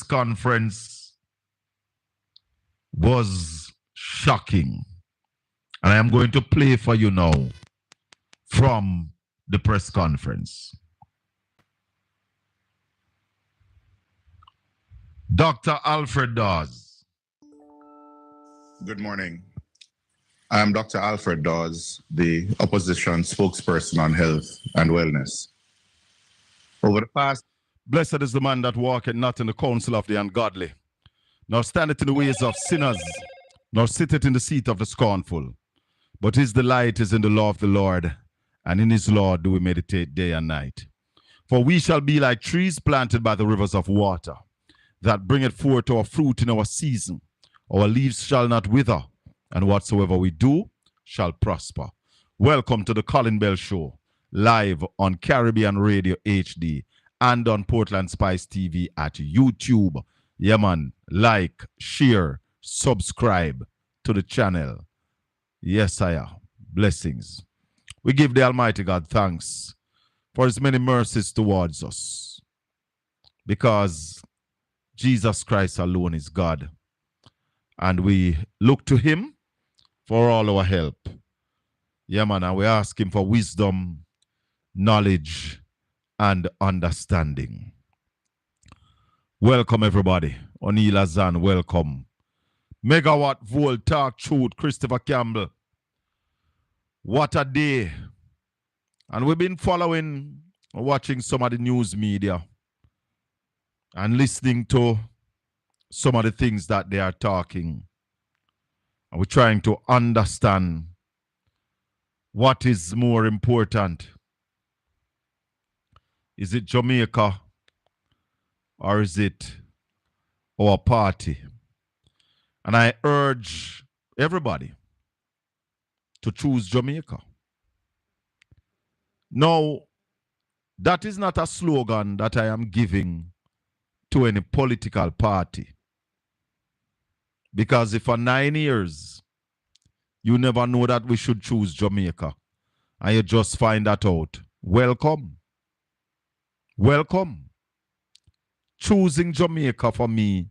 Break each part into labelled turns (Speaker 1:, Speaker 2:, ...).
Speaker 1: conference was shocking. And I am going to play for you now from the press conference. Dr. Alfred Dawes.
Speaker 2: Good morning. I am Dr. Alfred Dawes, the opposition spokesperson on health and wellness. Over the past...
Speaker 3: Blessed is the man that walketh not in the counsel of the ungodly, nor standeth in the ways of sinners, nor sitteth in the seat of the scornful. But his delight is in the law of the Lord, and in his law do we meditate day and night. For we shall be like trees planted by the rivers of water, that bringeth forth our fruit in our season. Our leaves shall not wither, and whatsoever we do shall prosper. Welcome to the Colin Bell Show, live on Caribbean Radio HD and on Portland Spice TV at YouTube. Yeah, man, like, share, subscribe to the channel. Yes, I am. Blessings. We give the Almighty God thanks for his many mercies towards us, because Jesus Christ alone is God, and we look to him for all our help. Yeah, man, and we ask him for wisdom, knowledge, and understanding. Welcome, everybody. O'Neill Azan, welcome. Megawatt Volt, Talk Truth, Christopher Campbell. What a day. And we've been following, watching some of the news media and listening to some of the things that they are talking. And we're trying to understand what is more important. Is it Jamaica or is it our party? And I urge everybody to choose Jamaica. Now, that is not a slogan that I am giving to any political party. Because if for 9 years, you never know that we should choose Jamaica, and you just find that out, welcome. Welcome. Choosing Jamaica for me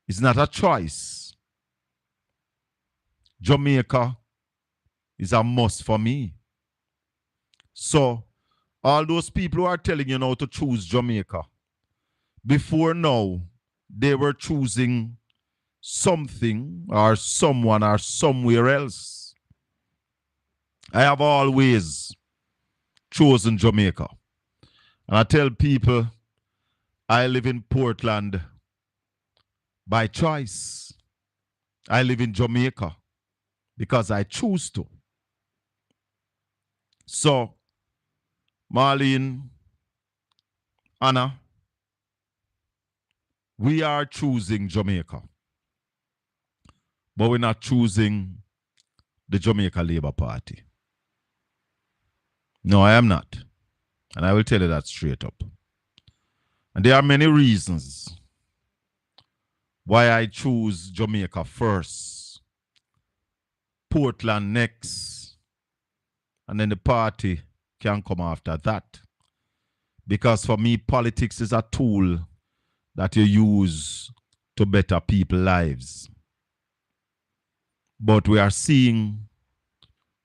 Speaker 3: is not a choice. Jamaica is a must for me. So, all those people who are telling you now to choose Jamaica, before now, they were choosing something or someone or somewhere else. I have always chosen Jamaica. And I tell people, I live in Portland by choice. I live in Jamaica because I choose to. So, Marlene, Anna, we are choosing Jamaica. But we're not choosing the Jamaica Labour Party. No, I am not. And I will tell you that straight up. And there are many reasons why I choose Jamaica first, Portland next, and then the party can come after that. Because for me, politics is a tool that you use to better people's lives. But we are seeing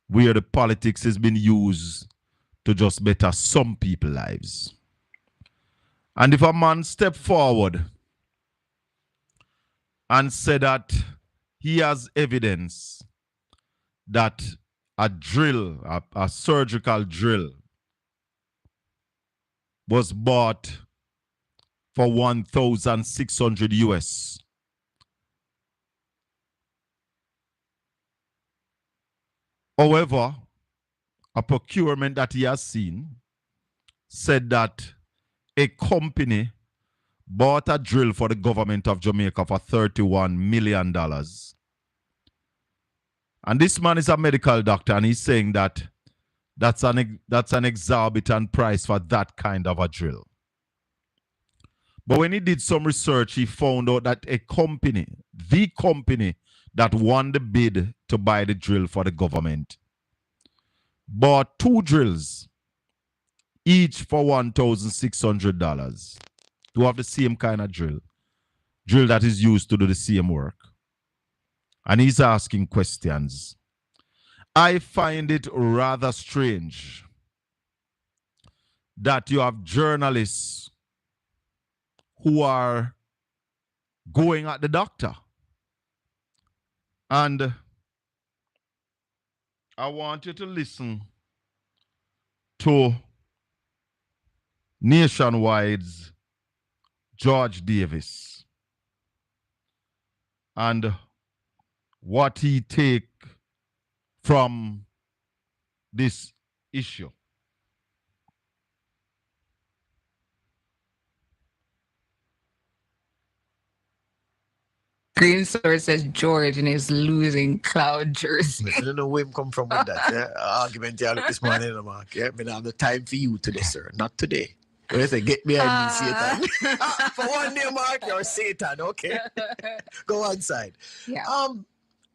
Speaker 3: where the politics has been used to just better some people's lives. And if a man step forward and say that he has evidence that a drill, a surgical drill, was bought for 1,600 US. However, a procurement that he has seen said that a company bought a drill for the government of Jamaica for $31 million. And this man is a medical doctor, and he's saying that that's an exorbitant price for that kind of a drill. But when he did some research, he found out that the company that won the bid to buy the drill for the government bought 2 drills, each for $1,600, to have the same kind of drill. drill that is used to do the same work. And he's asking questions. I find it rather strange that you have journalists who are going at the doctor. And I want you to listen to Nationwide's George Davis and what he take from this issue.
Speaker 4: Green Source says George in his losing cloud jersey.
Speaker 5: I don't know where him come from with that. Yeah? Argument you look this morning, Mark. Yeah, I have the time for you today, sir. Not today. When I say get behind me, Satan. For one day, Mark, you're Satan. Okay, go outside.
Speaker 4: Yeah.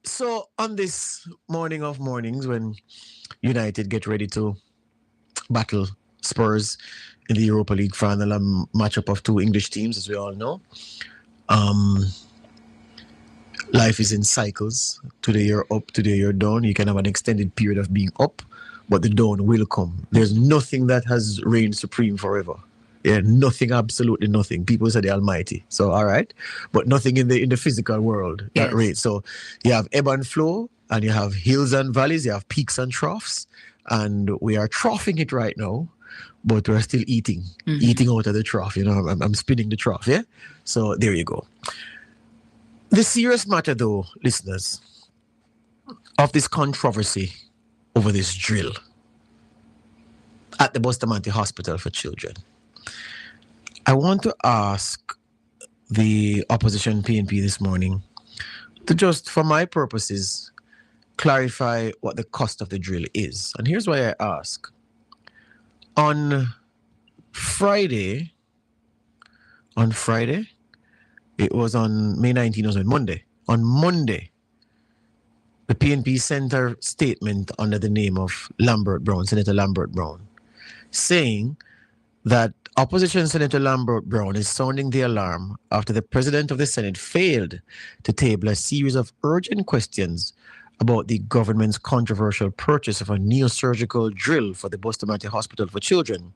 Speaker 5: So on this morning of mornings, when United get ready to battle Spurs in the Europa League final, a matchup of two English teams, as we all know. Life is in cycles. Today you're up, today you're down. You can have an extended period of being up, but the dawn will come. There's nothing that has reigned supreme forever. Yeah, nothing, absolutely nothing. People say the Almighty. So, all right, but nothing in the physical world that reigns. So, you have ebb and flow, and you have hills and valleys. You have peaks and troughs, and we are troughing it right now, but we're still eating out of the trough. You know, I'm spinning the trough. Yeah. So there you go. The serious matter, though, listeners, of this controversy over this drill at the Bustamante Hospital for Children, I want to ask the opposition PNP this morning to just, for my purposes, clarify what the cost of the drill is. And here's why I ask. On Friday, it was on May 19th, it was on Monday. On Monday, the PNP sent a statement under the name of Lambert Brown, Senator Lambert Brown, saying that opposition Senator Lambert Brown is sounding the alarm after the President of the Senate failed to table a series of urgent questions about the government's controversial purchase of a neosurgical drill for the Bustamante Hospital for Children,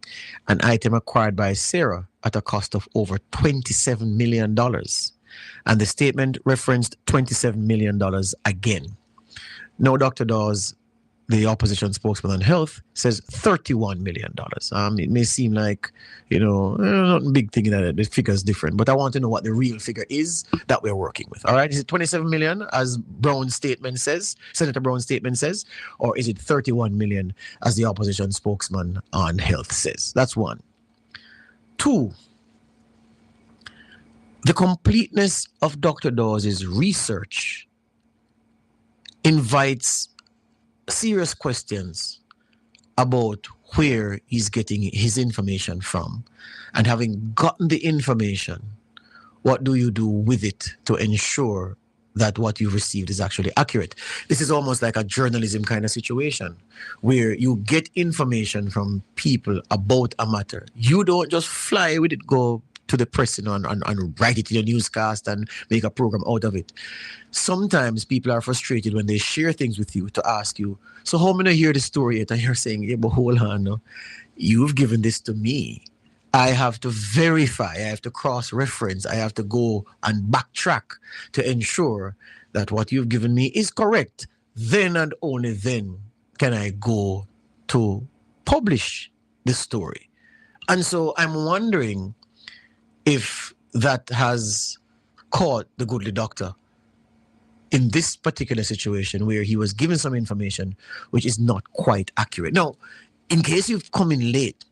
Speaker 5: an item acquired by Sarah at a cost of over $27 million. And the statement referenced $27 million again. Now, Dr. Dawes, the opposition spokesman on health, says $31 million. It may seem like, not a big thing that the figure is different, but I want to know what the real figure is that we're working with. All right, is it 27 million, as Brown's statement says, Senator Brown's statement says, or is it 31 million, as the opposition spokesman on health says? That's one. Two, the completeness of Dr. Dawes' research invites serious questions about where he's getting his information from. And having gotten the information, what do you do with it to ensure that what you've received is actually accurate? This is almost like a journalism kind of situation where you get information from people about a matter. You don't just fly with it, go to the press and write it in a newscast and make a program out of it. Sometimes people are frustrated when they share things with you to ask you, so how many hear the story yet? And you're saying, yeah, but hold on, no? You've given this to me. I have to verify, I have to cross-reference, I have to go and backtrack to ensure that what you've given me is correct. Then and only then can I go to publish the story. And so I'm wondering if that has caught the goodly doctor in this particular situation where he was given some information which is not quite accurate. Now, in case you've come in late,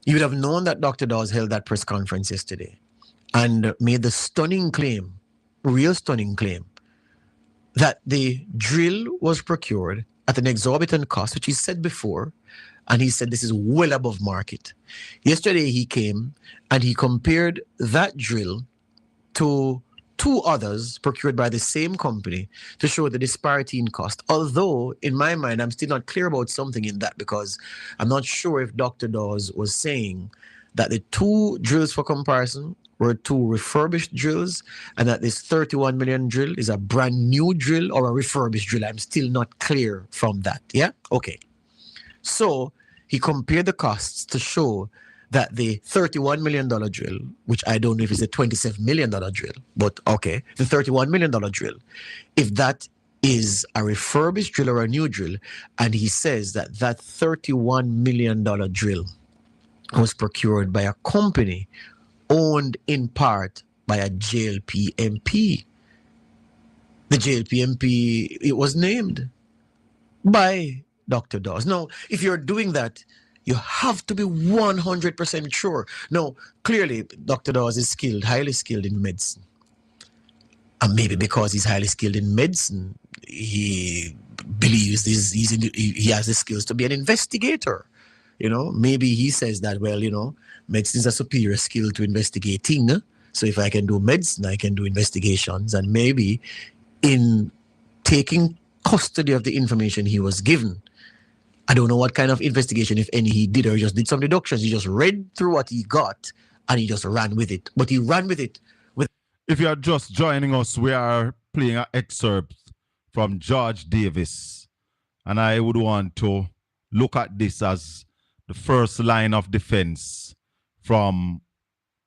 Speaker 5: you would have known that Dr. Dawes held that press conference yesterday and made the stunning claim, real stunning claim, that the drill was procured at an exorbitant cost, which he said before, and he said this is well above market. Yesterday he came and he compared that drill to two others procured by the same company to show the disparity in cost. Although, in my mind, I'm still not clear about something in that, because I'm not sure if Dr. Dawes was saying that the two drills for comparison were two refurbished drills, and that this 31 million drill is a brand new drill or a refurbished drill. I'm still not clear from that. Yeah? Okay. So he compared the costs to show that the $31 million drill, which I don't know if it's a $27 million drill, but okay, the $31 million drill, if that is a refurbished drill or a new drill, and he says that that $31 million drill was procured by a company owned in part by a JLP MP. The JLP MP, it was named by Dr. Dawes. Now, if you're doing that, you have to be 100% sure. Now, clearly, Dr. Dawes is skilled, highly skilled in medicine. And maybe because he's highly skilled in medicine, he believes he has the skills to be an investigator. You know, maybe he says that, well, you know, medicine is a superior skill to investigating. So if I can do medicine, I can do investigations. And maybe in taking custody of the information he was given, I don't know what kind of investigation, if any, he did, or he just did some deductions. He just read through what he got and he just ran with it. But he ran with it with.
Speaker 3: If you are just joining us, we are playing an excerpt from George Davis. And I would want to look at this as the first line of defense from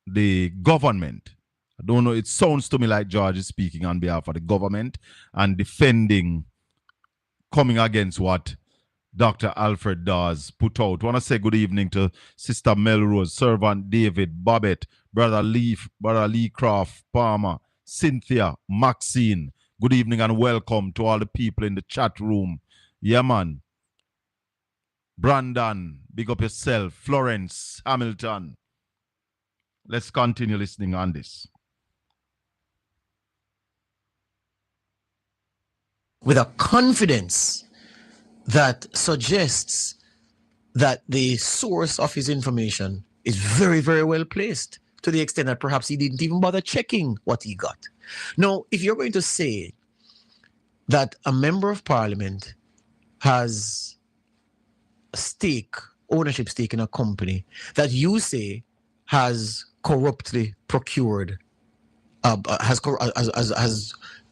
Speaker 3: the government. I don't know, it sounds to me like George is speaking on behalf of the government and defending, coming against what Dr. Alfred Dawes put out. I want to say good evening to Sister Melrose, Servant David, Babette, Brother Lee Croft, Palmer, Cynthia, Maxine. Good evening and welcome to all the people in the chat room. Yeah, man. Brandon, big up yourself. Florence, Hamilton. Let's continue listening on this.
Speaker 5: With a confidence that suggests that the source of his information is very, very well placed, to the extent that perhaps he didn't even bother checking what he got. Now, if you're going to say that a member of parliament has a stake, ownership stake in a company that you say has corruptly procured, has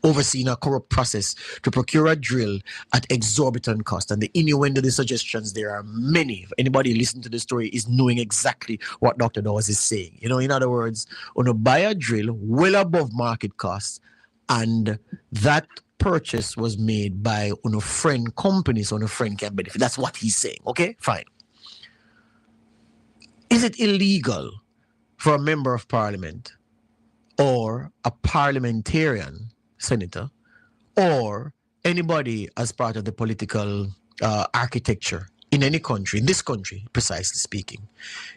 Speaker 5: overseen a corrupt process to procure a drill at exorbitant cost, and the innuendo, the suggestions, there are many. If anybody listening to the story is knowing exactly what Dr. Dawes is saying. You know, in other words, on a buy a drill well above market cost, and that purchase was made by a friend company, so a friend can benefit. That's what he's saying. Okay, fine. Is it illegal for a member of parliament or a parliamentarian, senator, or anybody as part of the political architecture in any country, in this country, precisely speaking,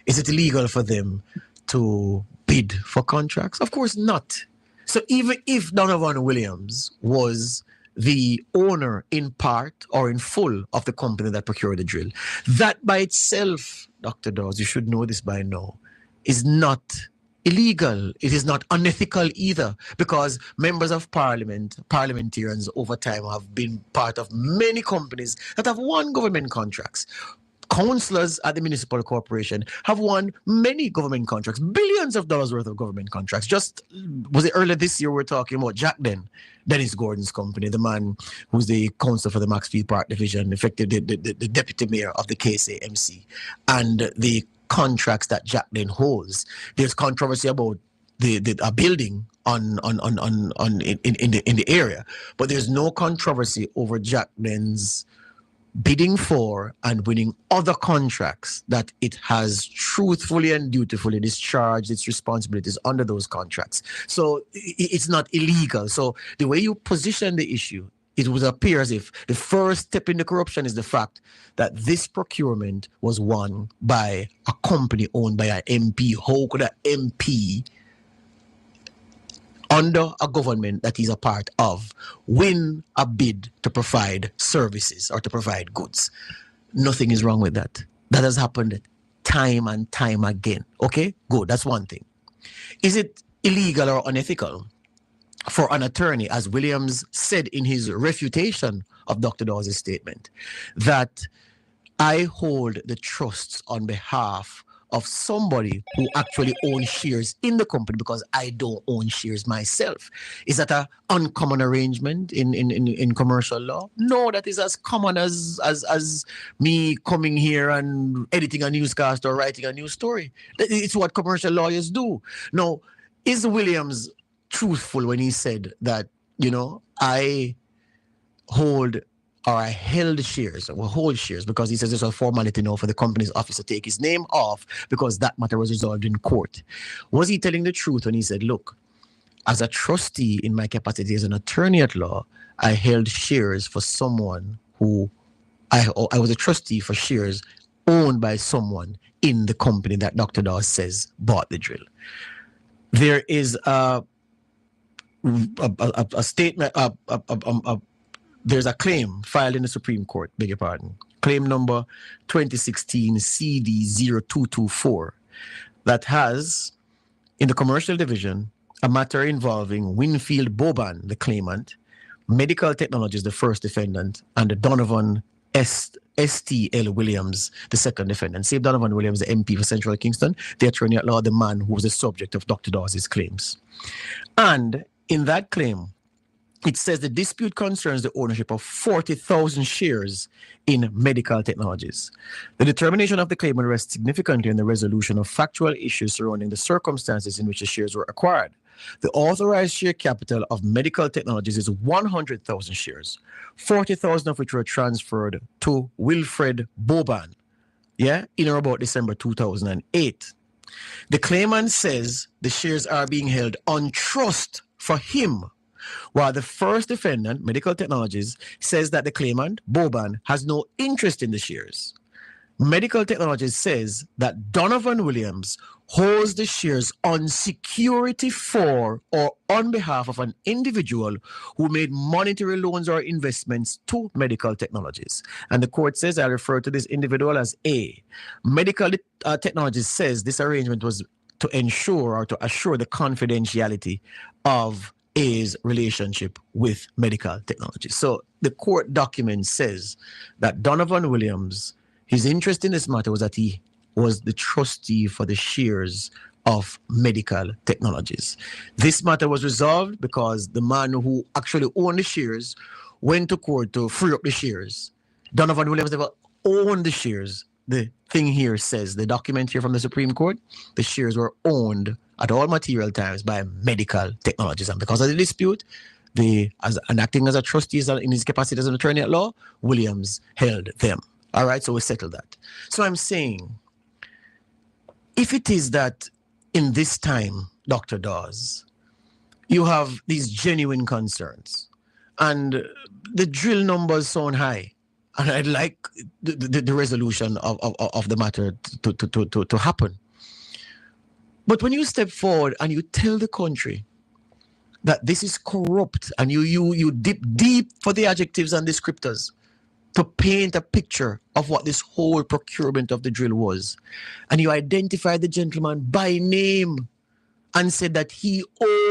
Speaker 5: is it illegal for them to bid for contracts? Of course not. So even if Donovan Williams was the owner in part or in full of the company that procured the drill, that by itself, Dr. Dawes, you should know this by now, is not illegal. It is not unethical either, because members of parliament, parliamentarians over time have been part of many companies that have won government contracts. Councillors at the municipal corporation have won many government contracts, billions of dollars worth of government contracts. Just, was it earlier this year, we're talking about Jack Dennis Gordon's company, the man who's the councillor for the Maxfield Park Division, effectively the deputy mayor of the KSAMC, and the contracts that Jack Den holds. There's controversy about a building in the area, but there's no controversy over Jack Den's bidding for and winning other contracts that it has truthfully and dutifully discharged its responsibilities under those contracts. So it's not illegal. So the way you position the issue, it would appear as if the first step in the corruption is the fact that this procurement was won by a company owned by an MP. How could an MP under a government that he's a part of win a bid to provide services or to provide goods? Nothing is wrong with that. That has happened time and time again. Okay, good. That's one thing. Is it illegal or unethical for an attorney, as Williams said in his refutation of Dr. Dawes' statement, that I hold the trusts on behalf of somebody who actually owns shares in the company, because I don't own shares myself. Is that an uncommon arrangement in commercial law? No, that is as common as me coming here and editing a newscast or writing a news story. It's what commercial lawyers do. Now, is Williams truthful when he said that, I hold or I held shares or hold shares, because he says it's a formality now for the company's office to take his name off because that matter was resolved in court? Was he telling the truth when he said, look, as a trustee in my capacity as an attorney at law, I held shares for someone who I was a trustee for shares owned by someone in the company that Dr. Dawes says bought the drill? There is a statement, there's a claim filed in the Supreme Court, beg your pardon, claim number 2016 CD0224, that has, in the commercial division, a matter involving Winfield Boban, the claimant, Medical Technologies, the first defendant, and the Donovan S.T.L. Williams, the second defendant. Save Donovan Williams, the MP for Central Kingston, the attorney at law, the man who was the subject of Dr. Dawes' claims. And in that claim, it says the dispute concerns the ownership of 40,000 shares in Medical Technologies. The determination of the claimant rests significantly in the resolution of factual issues surrounding the circumstances in which the shares were acquired. The authorized share capital of Medical Technologies is 100,000 shares, 40,000 of which were transferred to Wilfred Boban, in or about December 2008. The claimant says the shares are being held on trust for him, while the first defendant, Medical Technologies, says that the claimant, Boban, has no interest in the shares. Medical Technologies says that Donovan Williams holds the shares on security for or on behalf of an individual who made monetary loans or investments to Medical Technologies. And the court says, I refer to this individual as A. Medical Technologies says this arrangement was to ensure or to assure the confidentiality of A's relationship with Medical Technologies. So the court document says that Donovan Williams, his interest in this matter was that he was the trustee for the shares of Medical Technologies. This matter was resolved because the man who actually owned the shares went to court to free up the shares. Donovan Williams never owned the shares. The thing here says, the document here from the Supreme Court, the shares were owned at all material times by Medical Technologies. And because of the dispute, acting as a trustee in his capacity as an attorney at law, Williams held them. All right, so we settled that. So I'm saying, if it is that in this time, Dr. Dawes, you have these genuine concerns and the drill numbers sound high, and I'd like the resolution of the matter to happen. But when you step forward and you tell the country that this is corrupt, and you dip deep for the adjectives and descriptors to paint a picture of what this whole procurement of the drill was, and you identify the gentleman by name and said that he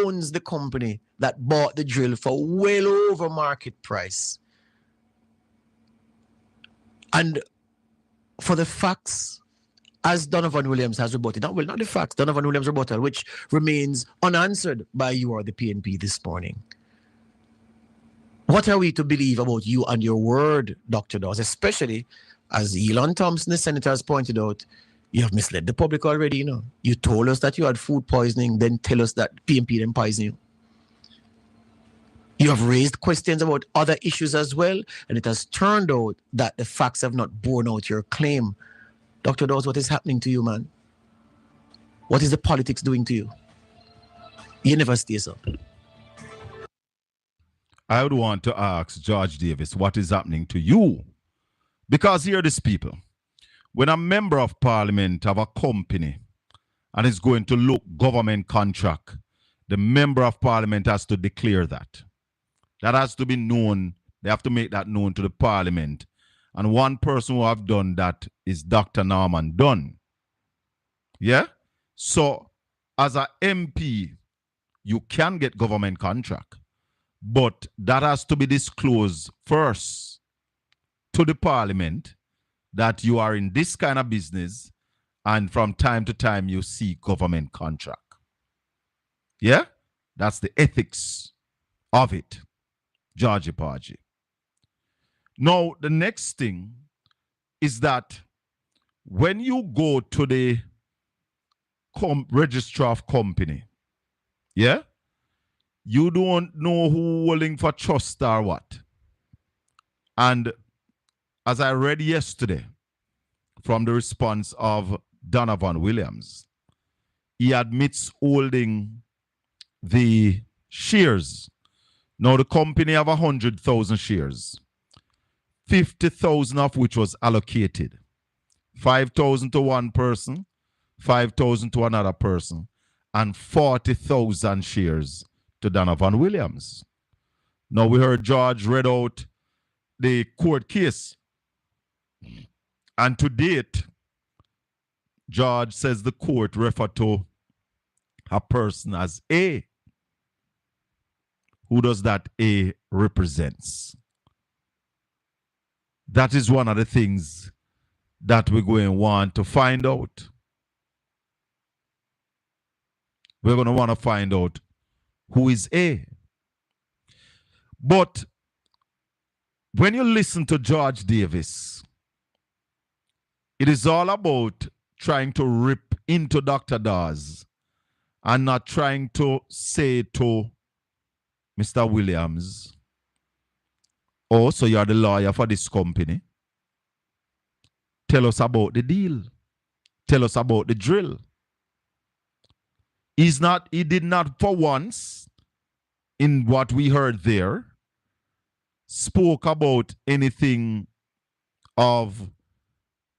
Speaker 5: owns the company that bought the drill for well over market price, and for the facts, as Donovan Williams has rebutted, not the facts, Donovan Williams' rebuttal, which remains unanswered by you or the PNP this morning. What are we to believe about you and your word, Dr. Dawes, especially as Elon Thompson, the senator, has pointed out, you have misled the public already, You told us that you had food poisoning, then tell us that PNP didn't poison you. You have raised questions about other issues as well, and it has turned out that the facts have not borne out your claim. Dr. Dawes, what is happening to you, man? What is the politics doing to you? You never stay so.
Speaker 3: I would want to ask George Davis, what is happening to you? Because hear this, people. When a member of parliament have a company and is going to look government contract, the member of parliament has to declare that. That has to be known. They have to make that known to the parliament. And one person who have done that is Dr. Norman Dunn. Yeah? So, as a MP, you can get government contract. But that has to be disclosed first to the parliament that you are in this kind of business And from time to time, you see government contract. Yeah? That's the ethics of it. Georgie Pargy. Now, the next thing is that when you go to the registrar of company, yeah, you don't know who willing for trust or what. And as I read yesterday from the response of Donovan Williams, he admits holding the shares. Now the company have 100,000 shares, 50,000 of which was allocated. 5,000 to one person, 5,000 to another person, and 40,000 shares to Donovan Williams. Now we heard George read out the court case. And to date, George says the court referred to a person as A. Who does that A represents? That is one of the things that we're going to want to find out. We're going to want to find out who is A. But when you listen to George Davis, it is all about trying to rip into Dr. Dawes and not trying to say to Mr. Williams, oh, so you're the lawyer for this company. Tell us about the deal. Tell us about the drill. He did not for once, in what we heard there, spoke about anything of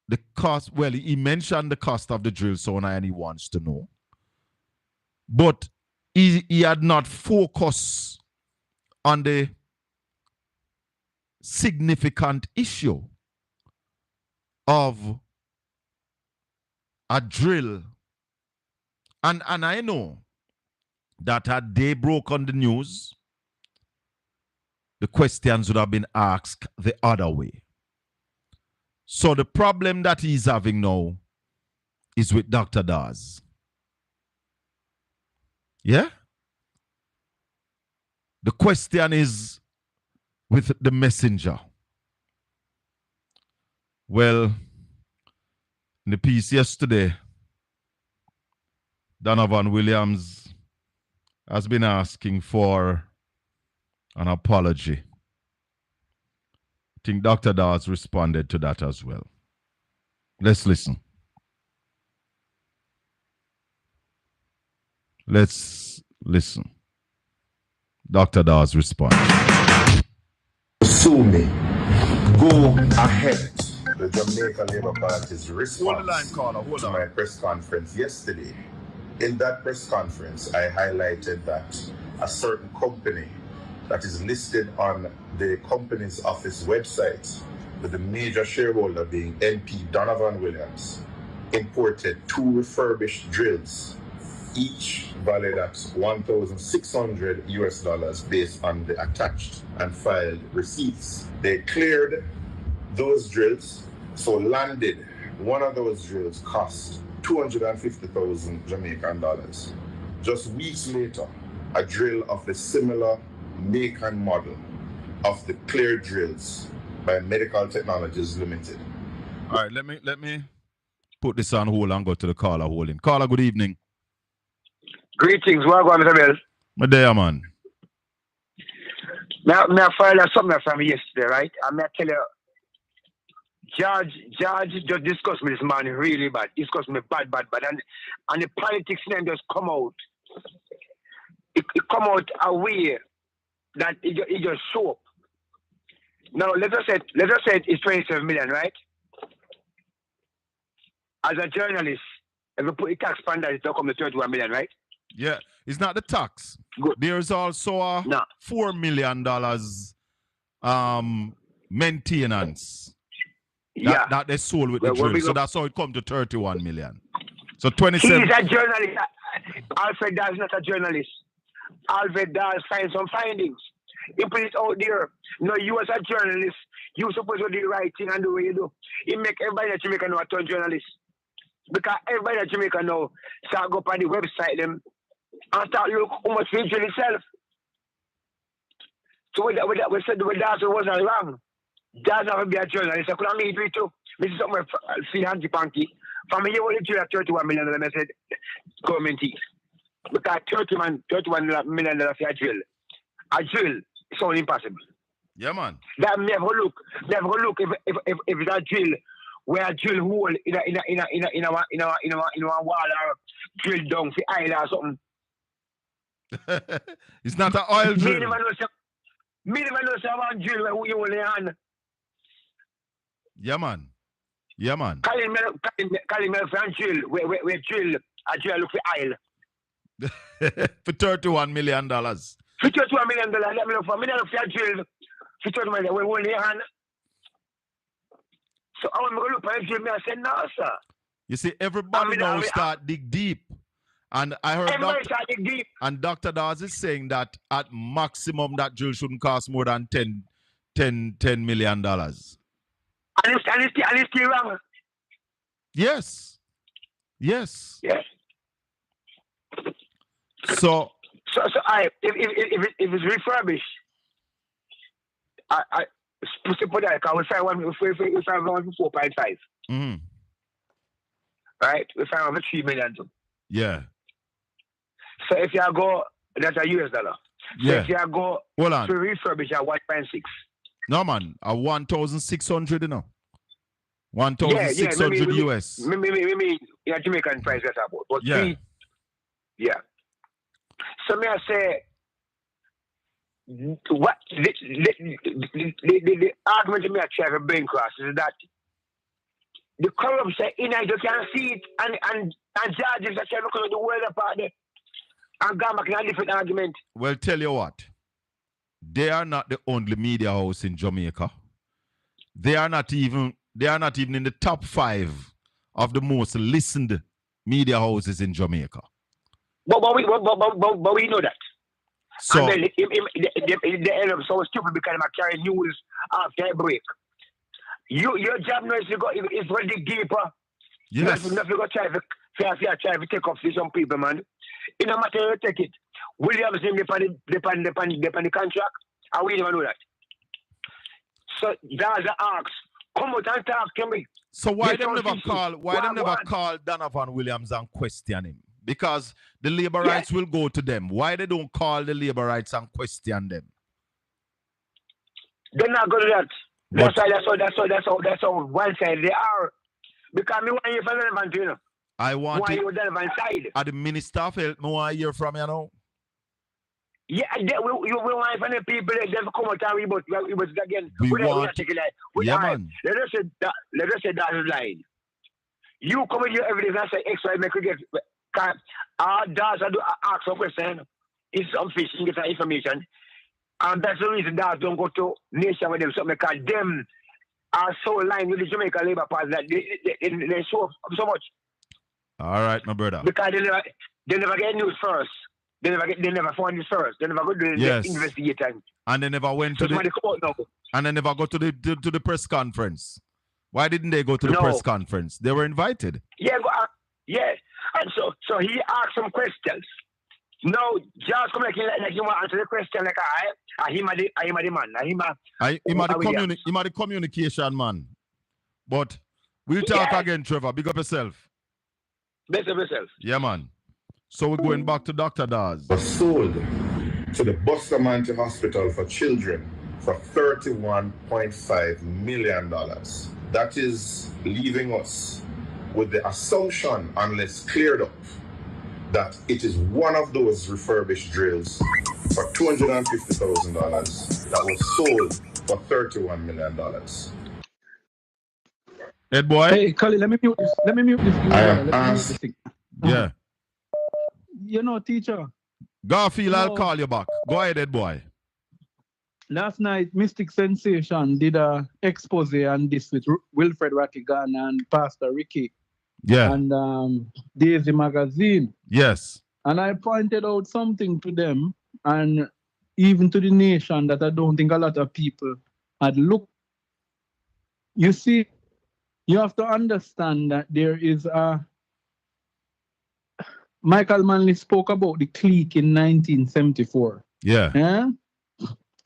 Speaker 3: the cost. Well, he mentioned the cost of the drill sauna and he wants to know. But he had not focused on the significant issue of a drill. And I know that had they broken the news, the questions would have been asked the other way. So the problem that he's having now is with Dr. Dawes. Yeah? The question is with the messenger. Well, in the piece yesterday, Donovan Williams has been asking for an apology. I think Dr. Dawes responded to that as well. Let's listen. Let's listen. Dr. Dawes responds.
Speaker 2: Sue me. Go ahead. The Jamaica Labour Party's response to my press conference yesterday. In that press conference, I highlighted that a certain company that is listed on the company's office website, with the major shareholder being NP Donovan Williams, imported 2 refurbished drills, each valued at $1,600 based on the attached and filed receipts. They cleared those drills, so landed one of those drills cost 250,000 Jamaican dollars. Just weeks later, a drill of the similar make and model of the cleared drills by Medical Technologies Limited.
Speaker 3: All right, let me put this on hold and go to the caller holding. Caller, good evening.
Speaker 6: Greetings, welcome, Mr. Bell.
Speaker 3: My day, man.
Speaker 6: Now, I filed something from yesterday, right? I'm going to tell you, George just discussed me this man really bad. Discussed me bad. And the politics name just come out. It come out a way that it just show up. Now, let us say it's 27 million, right? As a journalist, if you put a tax fund that, it'll come to 31 million, right?
Speaker 3: Yeah, it's not the tax.
Speaker 6: Good.
Speaker 3: There's also a $4 million maintenance that they sold with the drill. So that's how it come to 31 million. So 27.
Speaker 6: He's a journalist. Alfred Dawes is not a journalist. Alfred Dawes find some findings. He put it out there. No, you as a journalist, you supposed to do the right thing and do what you do. He make everybody that you make a journalist. Because everybody in Jamaica now start go up on the website them and start look how much we drill itself. So we said that wasn't wrong. That's not be a journalist. I could have made it too. This is something see handy panky. From a year old drill at $31 million, I said government is. Because $31 million for a drill. A drill is so impossible.
Speaker 3: Yeah, man.
Speaker 6: That never look if it's a drill where a drill hole in a wall or drill down for oil or something.
Speaker 3: It's not an oil drill.
Speaker 6: Me never know someone drill where you hold your hand.
Speaker 3: Yeah, man. Yeah, man.
Speaker 6: Colin Melfran drill where drill a drill look for oil.
Speaker 3: For $31 million.
Speaker 6: For $31 million, let me look for. Me not look for a drill for $31 million where you hold your hand. So I want to look for a drill. I said, no, sir.
Speaker 3: You see, everybody now start dig deep. And I heard Dr. Dawes is saying that at maximum that drill shouldn't cost more than $10 million.
Speaker 6: And it's still wrong.
Speaker 3: Yes. Yes.
Speaker 6: Yes.
Speaker 3: So
Speaker 6: if it's refurbished, I put that because we find one for 4.5.
Speaker 3: Mm-hmm.
Speaker 6: Right? We find one for $3 million too.
Speaker 3: Yeah.
Speaker 6: So if you go, that's a US dollar.
Speaker 3: Yeah.
Speaker 6: So if you go
Speaker 3: hold on.
Speaker 6: to refurbish at 1.6.
Speaker 3: No man, a 1,600, you know. 1,600 US.
Speaker 6: Maybe Jamaican price that's about. But
Speaker 3: yeah.
Speaker 6: Yeah. So may I say what the argument me I try to bring across is that the corruption in it, you can see it and judges that try to look at the world apart there and come back in a different argument.
Speaker 3: Well, tell you what. They are not the only media house in Jamaica. They are not even in the top 5 of the most listened media houses in Jamaica.
Speaker 6: But we know that.
Speaker 3: So
Speaker 6: and then they end up so stupid because they carry news after a break. Your job now is to go dig deeper.
Speaker 3: yes.
Speaker 6: Nothing go try to take off some people, man. In no matter how you take it. Williamson depend the contract, and we never know that. So that's the ask. Come out and talk to me.
Speaker 3: So why them never call Donovan Williams and question him? Because the labor rights will go to them. Why they don't call the labor rights and question them?
Speaker 6: They're not good at that. That's how one side they are. Because me want you from Donovan, you know.
Speaker 3: I want
Speaker 6: you Donovan side.
Speaker 3: At the Minister of Health, me want to hear from you now.
Speaker 6: Yeah, we want from the people that come out and rebut again.
Speaker 3: Man.
Speaker 6: Let us say that is lying. You come with your evidence and say X, Y, make you get. Our dogs ask a question. It's some fishing, get some information. And that's the reason dogs don't go to nation with them. Something because them are so aligned with the Jamaica Labour Party that they show up so much. All right, my brother. Because they never get news first. They never find this first. They never go to the investigation.
Speaker 3: And they never went to and they never go to the press conference. Why didn't they go to the press conference? They were invited.
Speaker 6: Yeah, and so he asked some questions. No, just come like you want to answer the question like him the man.
Speaker 3: Him the communication man. But we'll talk again, Trevor. Big up yourself.
Speaker 6: Best of yourself.
Speaker 3: Yeah, man. So we're going back to Dr. Dawes.
Speaker 2: Was sold to the Bustamante Hospital for Children for $31.5 million. That is leaving us with the assumption, unless cleared up, that it is one of those refurbished drills for $250,000 that was sold for $31 million.
Speaker 3: Ed boy.
Speaker 7: Hey, Colin, let me mute this.
Speaker 2: I am asked.
Speaker 3: Yeah.
Speaker 7: You know, teacher.
Speaker 3: Garfield, I'll call you back. Go ahead, Ed boy.
Speaker 7: Last night, Mystic Sensation did a expose on this with Wilfred Rattigan and Pastor Ricky.
Speaker 3: Yeah.
Speaker 7: And Daisy Magazine.
Speaker 3: Yes.
Speaker 7: And I pointed out something to them and even to the nation that I don't think a lot of people had looked. You see, you have to understand that there is a Michael Manley spoke about the clique in 1974.
Speaker 3: Yeah.
Speaker 7: Eh?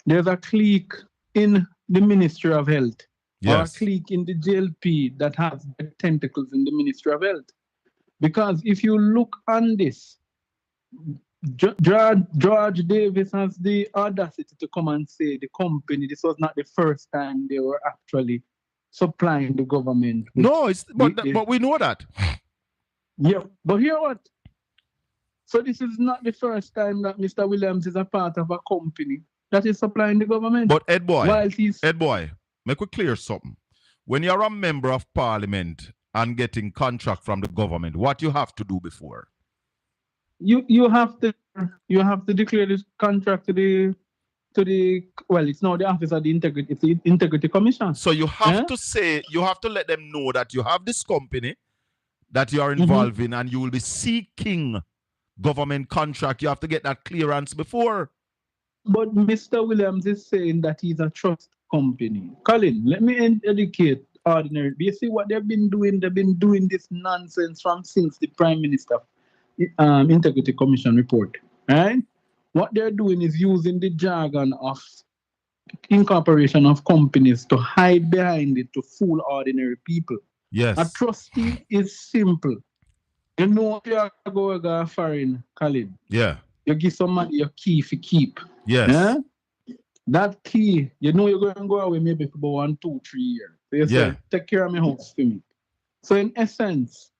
Speaker 7: There's a clique in the Ministry of Health, or a
Speaker 3: Yes.
Speaker 7: clique in the JLP that has tentacles in the Ministry of Health. Because if you look on this, George Davis has the audacity to come and say the company, this was not the first time they were actually supplying the government.
Speaker 3: No, but we know that.
Speaker 7: Yeah, but hear what? So this is not the first time that Mr. Williams is a part of a company that is supplying the government.
Speaker 3: But Ed Boy,
Speaker 7: While
Speaker 3: make it clear something. When you're a member of parliament and getting contract from the government, what you have to do before?
Speaker 7: you have to declare this contract to the well, it's now the Office of the Integrity, it's the Integrity Commission.
Speaker 3: So you have to say, you have to let them know that you have this company that you are involved in and you will be seeking government contract. You have to get that clearance before.
Speaker 7: But Mr. Williams is saying that he's a trust company. Colin, let me educate ordinary. You see what they've been doing? They've been doing this nonsense since the Prime Minister Integrity Commission report. Right? What they're doing is using the jargon of incorporation of companies to hide behind it to fool ordinary people.
Speaker 3: Yes.
Speaker 7: A trustee is simple. You know, if you go to foreign, Colin,
Speaker 3: yeah,
Speaker 7: you give somebody your key for keep.
Speaker 3: Yes.
Speaker 7: Eh? That key, you know you're going to go away maybe for about 1, 2, 3 years. So you say, take care of my house for me. So in essence,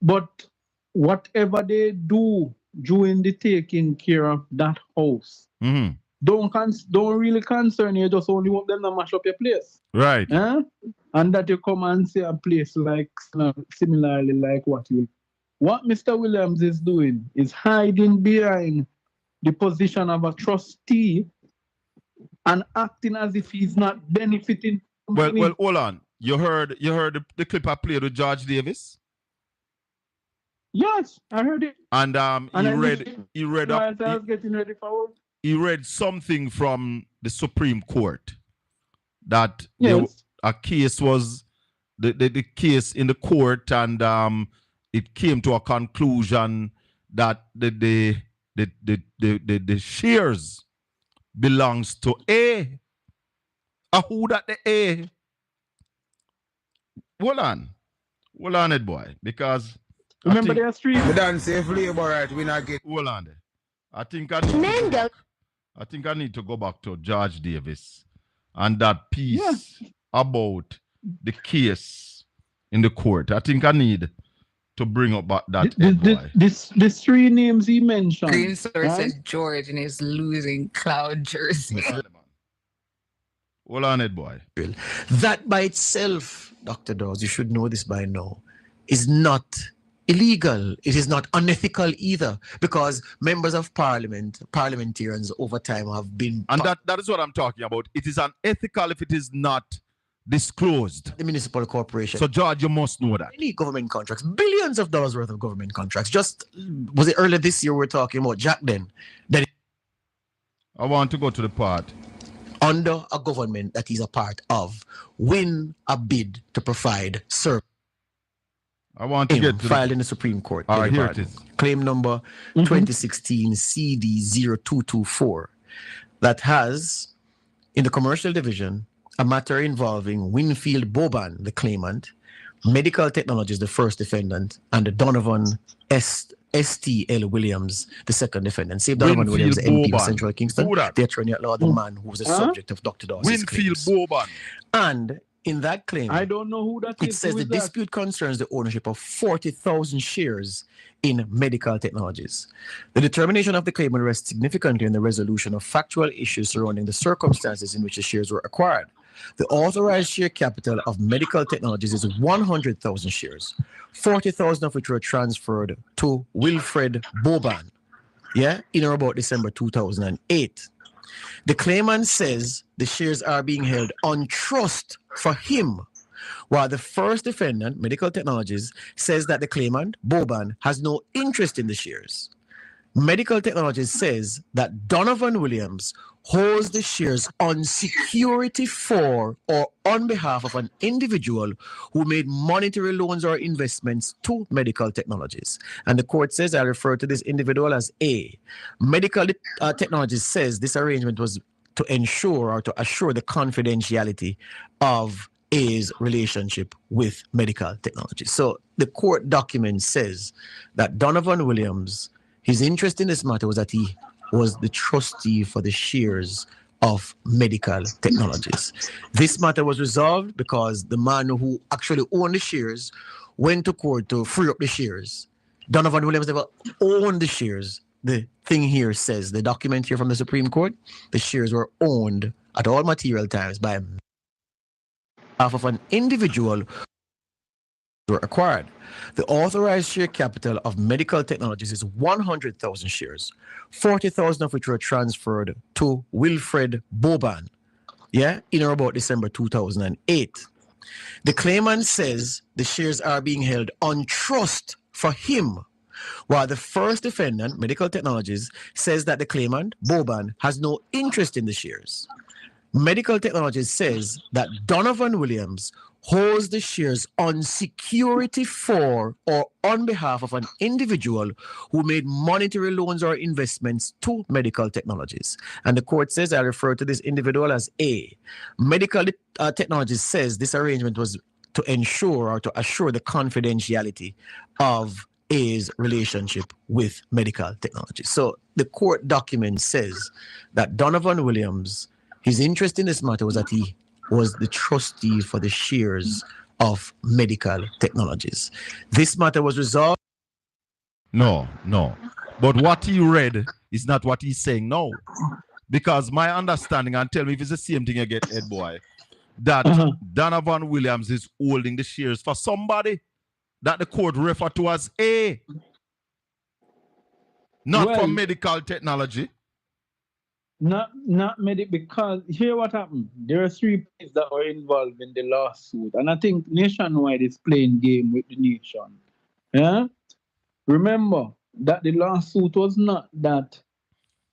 Speaker 7: but whatever they do during the taking care of that house, don't really concern you, just only want them to mash up your place.
Speaker 3: Right.
Speaker 7: Eh? And that you come and see a place like similarly like what Mr. Williams is doing is hiding behind the position of a trustee and acting as if he's not benefiting.
Speaker 3: Well, hold on. You heard the clip I played with George Davis?
Speaker 7: Yes, I heard it.
Speaker 3: And he read something from the Supreme Court that a case was the case in the court, and it came to a conclusion that the shares belongs to A. Who that the A? Hold on, Ed Boy, because
Speaker 7: remember their street.
Speaker 8: We don't say flavor, right? We not get.
Speaker 3: Hold on there. I think I need to go back to George Davis and that piece about the case in the court. I think I need to bring up that.
Speaker 7: This 3 names he mentioned.
Speaker 4: Green Source says George in his losing cloud jersey.
Speaker 3: Hold on, Ed Boy.
Speaker 5: That by itself, Dr. Dawes, you should know this by now, is not illegal. It is not unethical either, because members of parliament, parliamentarians over time have been...
Speaker 3: And that is what I'm talking about. It is unethical if it is not disclosed.
Speaker 5: The municipal corporation.
Speaker 3: So, George, you must know that.
Speaker 5: Any government contracts, billions of dollars worth of government contracts. Just, was it earlier this year we were talking about Jack then?
Speaker 3: I want to go to the part.
Speaker 5: Under a government that he's a part of, win a bid to provide service.
Speaker 3: I want to get to
Speaker 5: filed in the Supreme Court.
Speaker 3: All right, here it is.
Speaker 5: Claim number 2016 CD 0224 that has, in the commercial division, a matter involving Winfield Boban, the claimant, Medical Technologies, the first defendant, and the Donovan S.T.L. Williams, the second defendant. Save Donovan Williams, MP of Central Kingston, the attorney at law, the man who was the subject of Dr. Dawes'
Speaker 3: Winfield Boban.
Speaker 5: And in that claim,
Speaker 7: I don't know who that
Speaker 5: is. It says the dispute concerns the ownership of 40,000 shares in Medical Technologies. The determination of the claimant rests significantly in the resolution of factual issues surrounding the circumstances in which the shares were acquired. The authorized share capital of Medical Technologies is 100,000 shares, 40,000 of which were transferred to Wilfred Boban, in or about December 2008. The claimant says the shares are being held on trust for him, while the first defendant, Medical Technologies, says that the claimant, Boban, has no interest in the shares. Medical Technologies says that Donovan Williams holds the shares on security for or on behalf of an individual who made monetary loans or investments to Medical Technologies. And the court says, I refer to this individual as A. Medical Technologies says this arrangement was to ensure or to assure the confidentiality of A's relationship with Medical Technologies. So the court document says that Donovan Williams, his interest in this matter was that he was the trustee for the shares of Medical Technologies. This matter was resolved because the man who actually owned the shares went to court to free up the shares. Donovan Williams never owned the shares. The thing here says, the document here from the Supreme Court, the shares were owned at all material times by half of an individual were acquired. The authorized share capital of Medical Technologies is 100,000 shares, 40,000 of which were transferred to Wilfred Boban, in or about December 2008. The claimant says the shares are being held on trust for him, while the first defendant, Medical Technologies, says that the claimant, Boban, has no interest in the shares. Medical Technologies says that Donovan Williams holds the shares on security for or on behalf of an individual who made monetary loans or investments to Medical Technologies. And the court says, I refer to this individual as A. Medical Technologies says this arrangement was to ensure or to assure the confidentiality of A's relationship with Medical Technologies. So the court document says that Donovan Williams, his interest in this matter was that he was the trustee for the shares of Medical Technologies. This matter was resolved.
Speaker 3: No. But what he read is not what he's saying now. Because my understanding, and tell me if it's the same thing you get, Ed Boy, that Donovan Williams is holding the shares for somebody that the court referred to as A. Not for Medical Technology.
Speaker 7: Not because here what happened. There are three parties that were involved in the lawsuit, and I think Nationwide is playing game with the nation. Yeah. Remember that the lawsuit was not that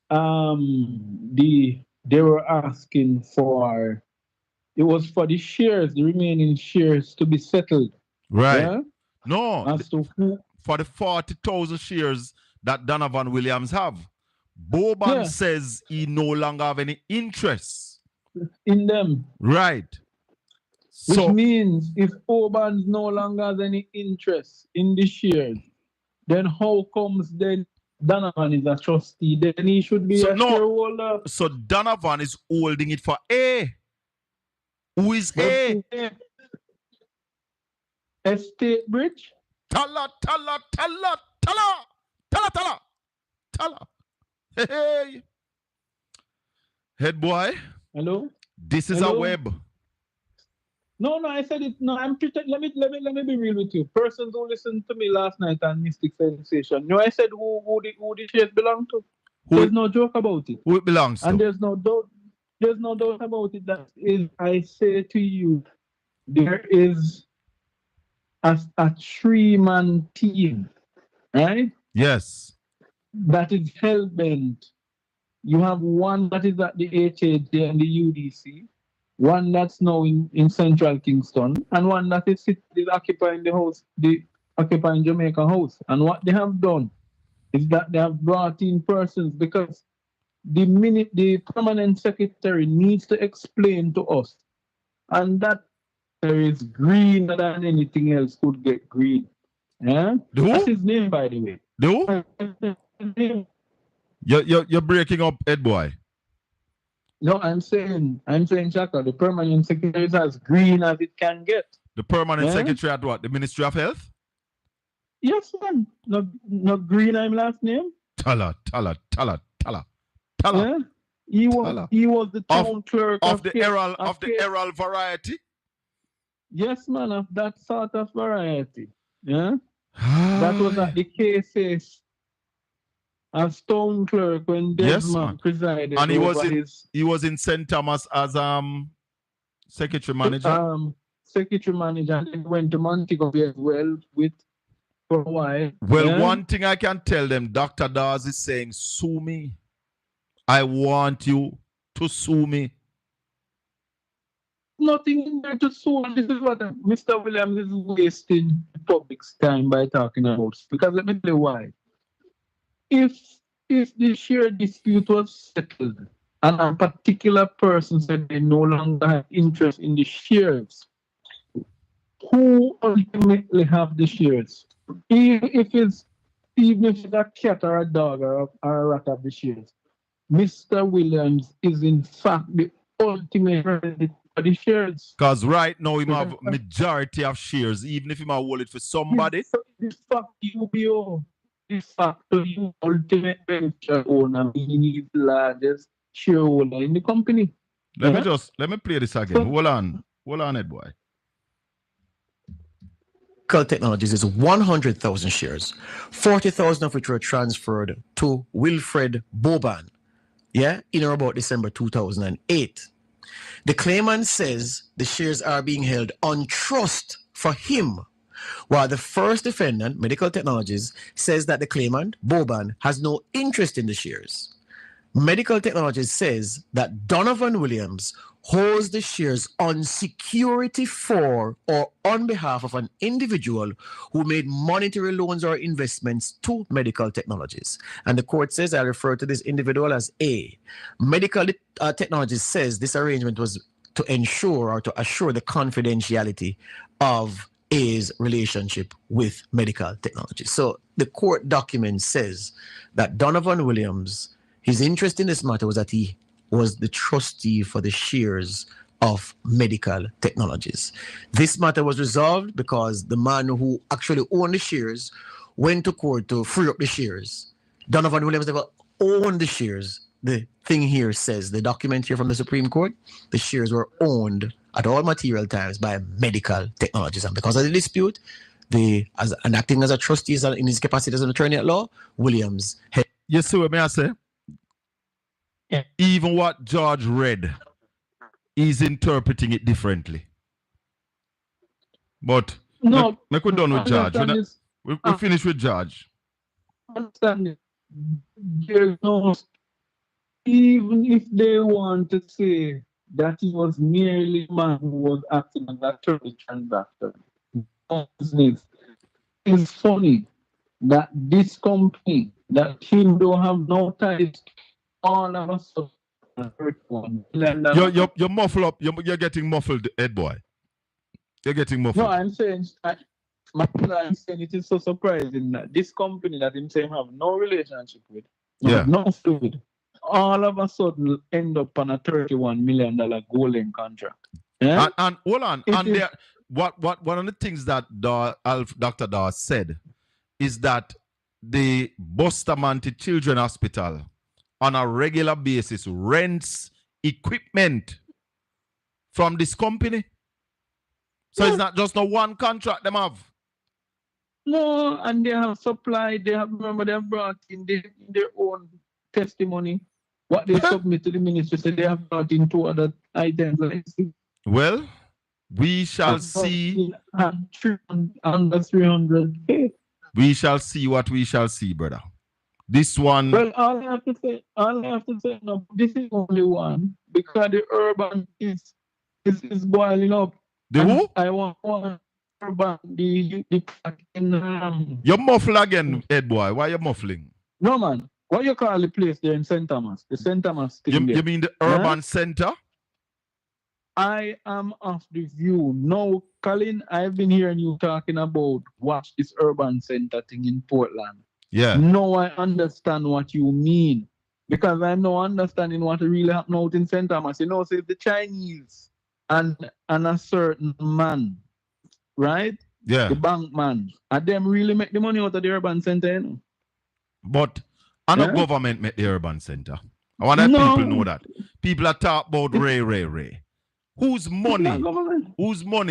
Speaker 7: they were asking for. It was for the shares, the remaining shares, to be settled.
Speaker 3: Right.
Speaker 7: Yeah?
Speaker 3: No.
Speaker 7: As to who,
Speaker 3: for the 40,000 shares that Donovan Williams have. Boban says he no longer have any interest
Speaker 7: in them.
Speaker 3: Right.
Speaker 7: Which means if Boban no longer has any interest in the shares, then how comes then Donovan is a trustee? Then he should be a shareholder.
Speaker 3: So Donovan is holding it for A. Who is A?
Speaker 7: Estate Bridge?
Speaker 3: Tala. Hey. Head boy.
Speaker 7: Hello?
Speaker 3: This is a web.
Speaker 7: No, I said it. No, I'm pretending. Let me be real with you. Persons who listened to me last night on Mystic Sensation. No, I said who the shares belong to. There's no joke about it.
Speaker 3: Who it belongs to.
Speaker 7: And there's no doubt about it. That is, I say to you, there is a 3-man team, right?
Speaker 3: Yes.
Speaker 7: That is hell-bent. You have one that is at the HAJ and the UDC, one that's now in Central Kingston, and one that is occupying the house, occupying Jamaica House. And what they have done is that they have brought in persons, because the permanent secretary needs to explain to us, and that there is greener than anything else could get green. Yeah? That's his name, by the way.
Speaker 3: You're breaking up, Ed boy.
Speaker 7: No, I'm saying, Chaka, the permanent secretary is as green as it can get.
Speaker 3: The permanent secretary at what? The Ministry of Health?
Speaker 7: Yes, man. No green, I'm last name.
Speaker 3: Tala.
Speaker 7: Yeah? He was the town clerk
Speaker 3: of the Herald variety.
Speaker 7: Yes, man, of that sort of variety. Yeah. That was at the cases as town clerk when Desmond presided.
Speaker 3: And he was in St. Thomas as secretary manager.
Speaker 7: Secretary manager, and then went to Montego Bay as well with for a while.
Speaker 3: Well,
Speaker 7: yeah?
Speaker 3: one thing I can tell them, Dr. Dawes is saying, sue me. I want you to sue me.
Speaker 7: Nothing in there to sue. This is what Mr. Williams is wasting the public's time by talking about. Because let me tell you why. If the share dispute was settled and a particular person said they no longer have interest in the shares, who ultimately have the shares? Even if it's a cat or a dog or a rat of the shares, Mr. Williams is in fact the ultimate representative of the shares.
Speaker 3: Because right now he have majority of shares, even if he might hold it for somebody.
Speaker 7: This fact UBO, this fact you ultimate venture owner, meaning he's the largest shareholder in the company.
Speaker 3: Let me play this again. Hold on, Ed boy.
Speaker 5: Medical Technologies is 100,000 shares, 40,000 of which were transferred to Wilfred Boban, in or about December 2008. The claimant says the shares are being held on trust for him, while the first defendant, Medical Technologies, says that the claimant, Boban, has no interest in the shares. Medical Technologies says that Donovan Williams holds the shares on security for or on behalf of an individual who made monetary loans or investments to Medical Technologies. And the court says, I refer to this individual as A. Medical Technologies says this arrangement was to ensure or to assure the confidentiality of A's relationship with Medical Technologies. So the court document says that Donovan Williams, his interest in this matter was that he was the trustee for the shares of Medical Technologies. This matter was resolved because the man who actually owned the shares went to court to free up the shares. Donovan Williams never owned the shares. The thing here says, the document here from the Supreme Court, the shares were owned at all material times by Medical Technologies. And because of the dispute, and acting as a trustee in his capacity as an attorney at law, Williams had...
Speaker 3: You see what may I say?
Speaker 7: Yeah.
Speaker 3: Even what George read, he's interpreting it differently. But
Speaker 7: No,
Speaker 3: we're done with George. We finished with George.
Speaker 7: Understand it. There's no, even if they want to say that he was merely a man who was acting as a attorney transaction, it's funny that this company, that him don't have no ties, all of us
Speaker 3: You're muffled up. You're getting muffled, Ed boy. You're getting muffled.
Speaker 7: No, I'm saying it is so surprising that this company that him saying have no relationship with, no fluid, all of a sudden end up on a $31 million golden contract. Yeah?
Speaker 3: And hold on. One of the things that Dr. Dawes said is that the Bustamante Children's Hospital on a regular basis rents equipment from this company. So it's not just one contract them have.
Speaker 7: No, and they have supplied, they have brought in their own testimony. What they submit to the ministry, so they have brought in 2 other items.
Speaker 3: Well, we shall see.
Speaker 7: Under 300K.
Speaker 3: We shall see what we shall see, brother. This one.
Speaker 7: Well, all I have to say, no, this is only one, because the urban is boiling up.
Speaker 3: The who?
Speaker 7: I want one urban, the
Speaker 3: You're muffled again, Ed boy. Why are you muffling?
Speaker 7: No, man. What you call the place there in St. Thomas? The St. Thomas thing
Speaker 3: You mean the urban center?
Speaker 7: I am of the view. No, Colin, I've been hearing you talking about watch this urban center thing in Portland.
Speaker 3: Yeah.
Speaker 7: No, I understand what you mean. Because I'm not understanding what really happened out in St. Thomas. You know, say the Chinese and a certain man, right?
Speaker 3: Yeah.
Speaker 7: The bank man. And them really make the money out of the urban center, you know?
Speaker 3: But no government make the urban center. I want that people know that. People are talking about Ray. Whose money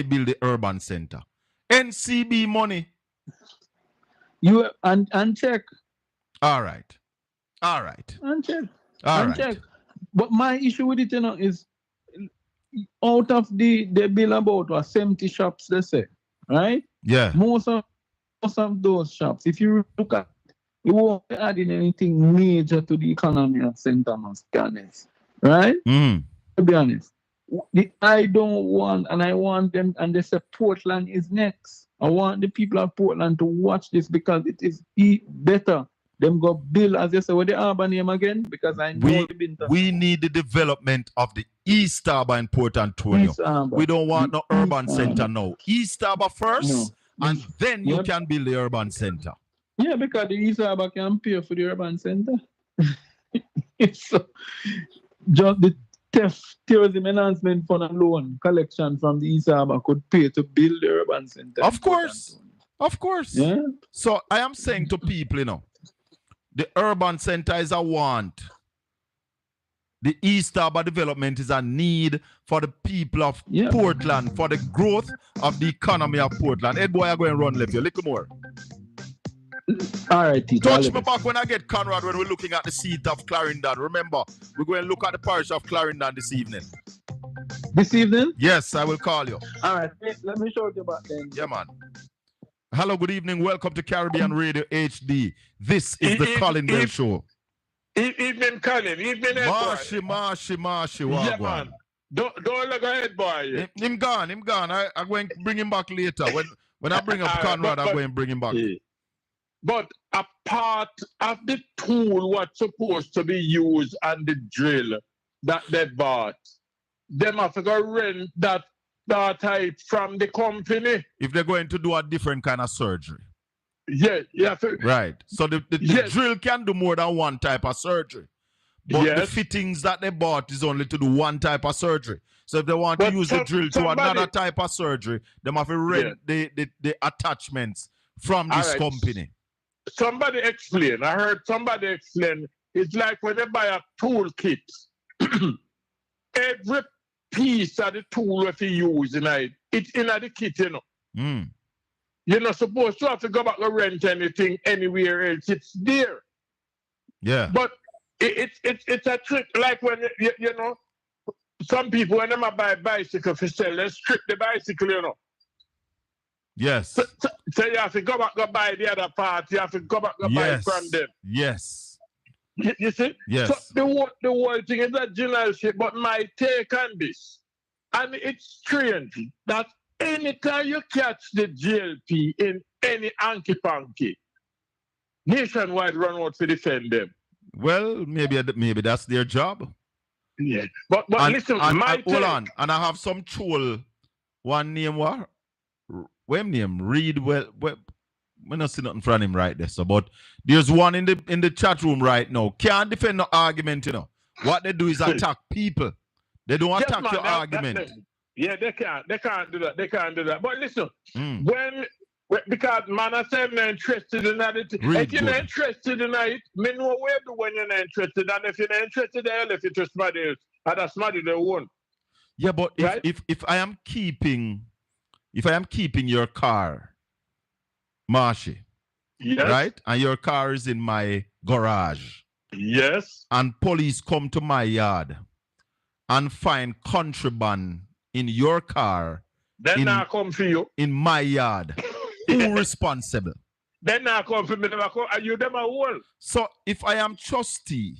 Speaker 3: build the urban center? NCB money.
Speaker 7: You and check.
Speaker 3: All right.
Speaker 7: And check.
Speaker 3: All right.
Speaker 7: Check. But my issue with it, you know, is out of the bill about 70 shops, they say, right?
Speaker 3: Yeah.
Speaker 7: Most of of those shops, if you look at it, won't be adding anything major to the economy of St. Thomas, to be honest. Right? To be honest. I don't want, and I want them, and they say Portland is next. I want the people of Portland to watch this because it is better. Them go build, as you say, what the Harbour name again? Because I know
Speaker 3: we need the development of the East Harbour in Port Antonio. We don't want no urban center now. East Harbour first, and then you can build the urban center.
Speaker 7: Yeah, because the East Harbour can pay for the urban center. So, just the theft, tourism enhancement fund alone, collection from the East Harbour could pay to build the urban center.
Speaker 3: Of course.
Speaker 7: Yeah.
Speaker 3: So I am saying to people, you know, the urban center is a want. The East Harbour development is a need for the people of Portland, for the growth of the economy of Portland. Ed boy, I'm going to run left you. Little more.
Speaker 7: All right,
Speaker 3: touch me back when I get Conrad when we're looking at the seat of Clarendon. Remember, we're going to look at the parish of Clarendon this evening.
Speaker 7: This evening?
Speaker 3: Yes, I will call you.
Speaker 7: All right, let me show you about them.
Speaker 3: Yeah, man. Hello, good evening. Welcome to Caribbean Radio HD. This is the Colin Bell Show.
Speaker 9: Evening, Colin. Evening,
Speaker 3: Marshy.
Speaker 9: Yeah, man. Don't look ahead, boy.
Speaker 3: Him gone. I'm going to bring him back later. When I bring up Conrad, I'm going to bring him back.
Speaker 9: But a part of the tool what's supposed to be used on the drill that they bought, them have to go rent that type from the company.
Speaker 3: If they're going to do a different kind of surgery.
Speaker 9: Yeah, yeah.
Speaker 3: Right. So the drill can do more than one type of surgery. But the fittings that they bought is only to do one type of surgery. So if they want to use the drill to another type of surgery, they have to rent the attachments from this company.
Speaker 9: Somebody explain. I heard somebody explain. It's like when they buy a tool kit. Every piece of the tool if you use it's in the kit, you know. You're not supposed to have to go back and rent anything anywhere else. It's there.
Speaker 3: Yeah.
Speaker 9: But it's a trick. Like when you know, some people when they buy a bicycle for sale, they strip the bicycle, you know.
Speaker 3: Yes.
Speaker 9: So you have to go back and buy the other part. You have to go back and buy it from them.
Speaker 3: Yes.
Speaker 9: You see?
Speaker 3: Yes.
Speaker 9: So the whole thing is a general shit, but my take on this, and it's strange that anytime you catch the GLP in any hanky-panky, Nationwide run out to defend them.
Speaker 3: Well, maybe that's their job.
Speaker 9: Yeah. But listen,
Speaker 3: hold on. And I have some troll. One name what? When name? Read well. We not see nothing from him right there. So, but there's one in the chat room right now. Can't defend no argument, you know. What they do is attack people. They don't attack your argument.
Speaker 9: Yeah, they can't do that. They can't do that. But listen, because man, I say I'm not interested in that. If you're not interested in it, me know where to when you're not interested. And if you're not interested, they'll if it's somebody else. And that's somebody they won't.
Speaker 3: Yeah, but if I am keeping your car, Marshy,
Speaker 9: yes,
Speaker 3: right? And your car is in my garage.
Speaker 9: Yes.
Speaker 3: And police come to my yard and find contraband in your car.
Speaker 9: Then I come for you.
Speaker 3: In my yard. Who responsible?
Speaker 9: Then I come for me. Are you them a whole?
Speaker 3: So if I am trustee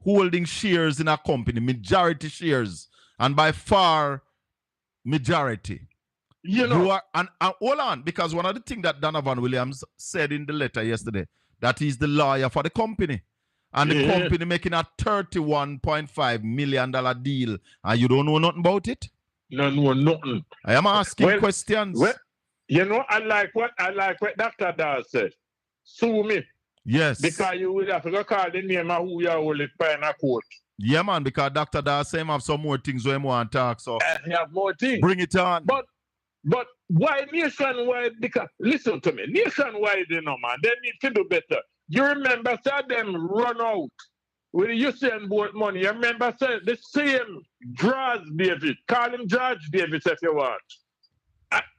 Speaker 3: holding shares in a company, majority shares, and by far majority,
Speaker 9: you are,
Speaker 3: and hold on, because one of the things that Donovan Williams said in the letter yesterday, that he's the lawyer for the company. And the company making a $31.5 million deal, and you don't know nothing about it?
Speaker 9: No, nothing.
Speaker 3: I am asking questions.
Speaker 9: Well, you know, I like what Dr. Dar said. Sue me.
Speaker 3: Yes.
Speaker 9: Because you will have to call the name of who you are holding in a court.
Speaker 3: Yeah, man, because Dr. Dar said him have some more things where he want to talk. So
Speaker 9: he have more things.
Speaker 3: Bring it on.
Speaker 9: But why Nationwide? Because listen to me, Nationwide, you know, man, they need to do better. You remember, sir, them run out with the Usain Bolt money. You remember, sir, the same George Davis, call him George Davis if you want.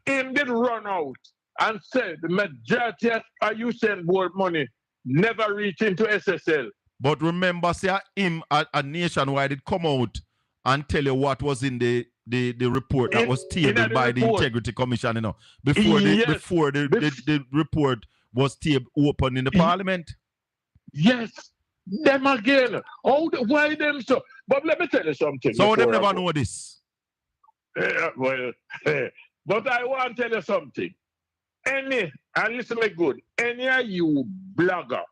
Speaker 9: Him did run out and said the majority of Usain Bolt money never reach into SSL.
Speaker 3: But remember, sir, him a Nationwide did come out and tell you what was in the the report that was tabled by the Integrity Commission, you know, before the report was open in the Parliament.
Speaker 9: Yes, them again. Why them so? But let me tell you something.
Speaker 3: So them never know this.
Speaker 9: But I want to tell you something. And listen me good, any of you blogger.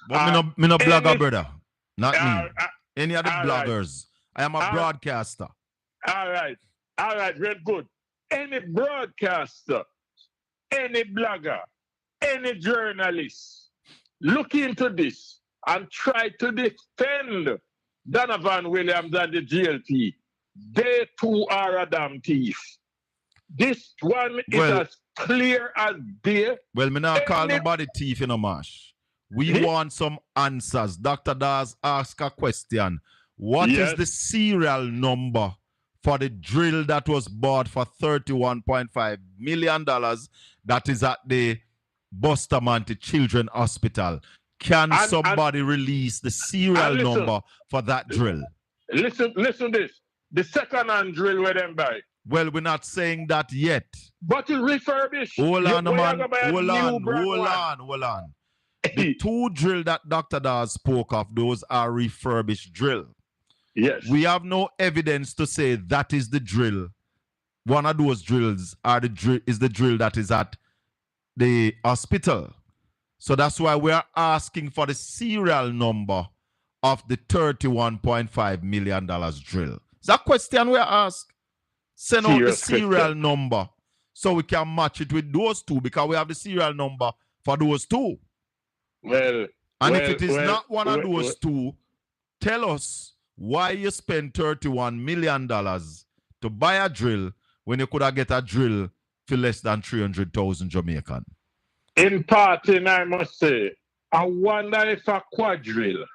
Speaker 3: But me no blogger, brother. Not me. Any of the bloggers. Right. I am a broadcaster.
Speaker 9: All right, very good. Any broadcaster, any blogger, any journalist, look into this and try to defend Donovan Williams and the GLT. They too are a damn thief. This one is as clear as day.
Speaker 3: Well, me not call nobody thief in a mash. We want some answers. Dr. Daz asked a question. What is the serial number for the drill that was bought for $31.5 million that is at the Bustamante Children's Hospital? Can somebody release the serial number for that drill?
Speaker 9: Listen this. The second-hand drill where them buy.
Speaker 3: Well, we're not saying that yet.
Speaker 9: But it's refurbished.
Speaker 3: Hold on, man. Hold on. The two drill that Dr. Daz spoke of, those are refurbished drill.
Speaker 9: Yes.
Speaker 3: We have no evidence to say that is the drill. One of those drills is the drill that is at the hospital. So that's why we are asking for the serial number of the $31.5 million drill. Is that question we ask? Send out the serial number so we can match it with those two, because we have the serial number for those two. If it is not one of those two, tell us why you spend $31 million to buy a drill when you could have get a drill for less than 300,000 Jamaican.
Speaker 9: In parting, I must say, I wonder if a quadrille,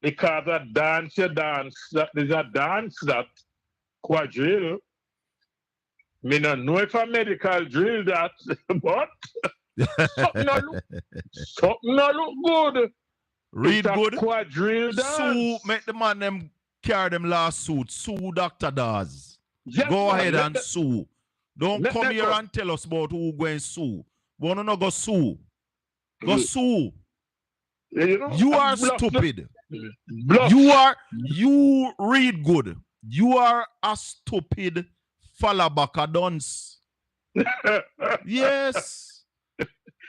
Speaker 9: because a dance, there's a dance that quadrille. Me not know if a medical drill that, but something not look good.
Speaker 3: Read good.
Speaker 9: Quadrille dance.
Speaker 3: Sue, make the man them carry them lawsuit. Sue Dr. Daz.
Speaker 9: Yes,
Speaker 3: go ahead and sue. Don't come here and tell us about who going sue. We don't go sue. Go sue. You are stupid. You read good. You are a stupid fallabaka dunce. Yes.